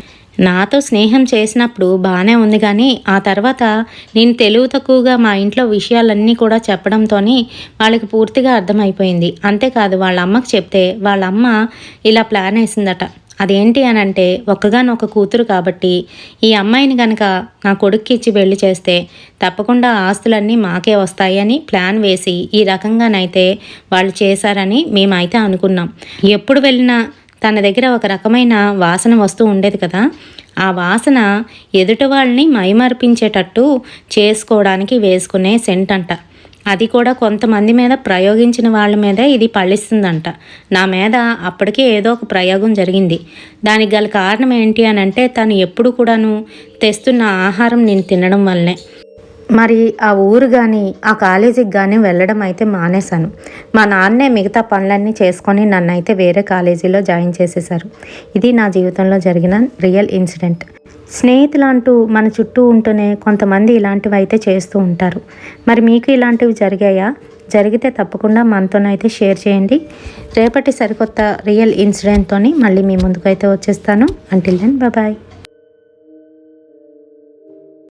నాతో స్నేహం చేసినప్పుడు బాగానే ఉంది, కానీ ఆ తర్వాత నేను తెలివి తక్కువగా మా ఇంట్లో విషయాలన్నీ కూడా చెప్పడంతో వాళ్ళకి పూర్తిగా అర్థమైపోయింది. అంతేకాదు వాళ్ళ అమ్మకి చెప్తే వాళ్ళ అమ్మ ఇలా ప్లాన్ వేసిందట. అదేంటి అని అంటే ఒక్కగానొక్క కూతురు కాబట్టి ఈ అమ్మాయిని కనుక నా కొడుక్కి ఇచ్చి పెళ్లి చేస్తే తప్పకుండా ఆస్తులన్నీ మాకే వస్తాయని ప్లాన్ వేసి ఈ రకంగానైతే వాళ్ళు చేశారని మేమైతే అనుకున్నాం. ఎప్పుడు వెళ్ళినా తన దగ్గర ఒక రకమైన వాసన వస్తూ ఉండేది కదా, ఆ వాసన ఎదుటి వాళ్ళని మైమర్పించేటట్టు చేసుకోవడానికి వేసుకునే సెంట్ అంట. అది కూడా కొంతమంది మీద ప్రయోగించిన వాళ్ళ మీద ఇది పళ్ళిస్తుందంట. నా మీద అప్పటికే ఏదో ఒక ప్రయోగం జరిగింది. దానికి గల కారణం ఏంటి అని అంటే తను ఎప్పుడు కూడాను తెస్తున్న ఆహారం నేను తినడం వల్లనే. మరి ఆ ఊరు కానీ ఆ కాలేజీకి కానీ వెళ్ళడం అయితే మానేశాను. మా నాన్నే మిగతా పనులన్నీ చేసుకొని నన్ను అయితే వేరే కాలేజీలో జాయిన్ చేసేశారు. ఇది నా జీవితంలో జరిగిన రియల్ ఇన్సిడెంట్. స్నేహితులు అంటూ మన చుట్టూ ఉంటూనే కొంతమంది ఇలాంటివి అయితే చేస్తూ ఉంటారు. మరి మీకు ఇలాంటివి జరిగాయా? జరిగితే తప్పకుండా మనతోనైతే షేర్ చేయండి. రేపటి సరికొత్త రియల్ ఇన్సిడెంట్తోని మళ్ళీ మీ ముందుకైతే వచ్చేస్తాను. Until then bye.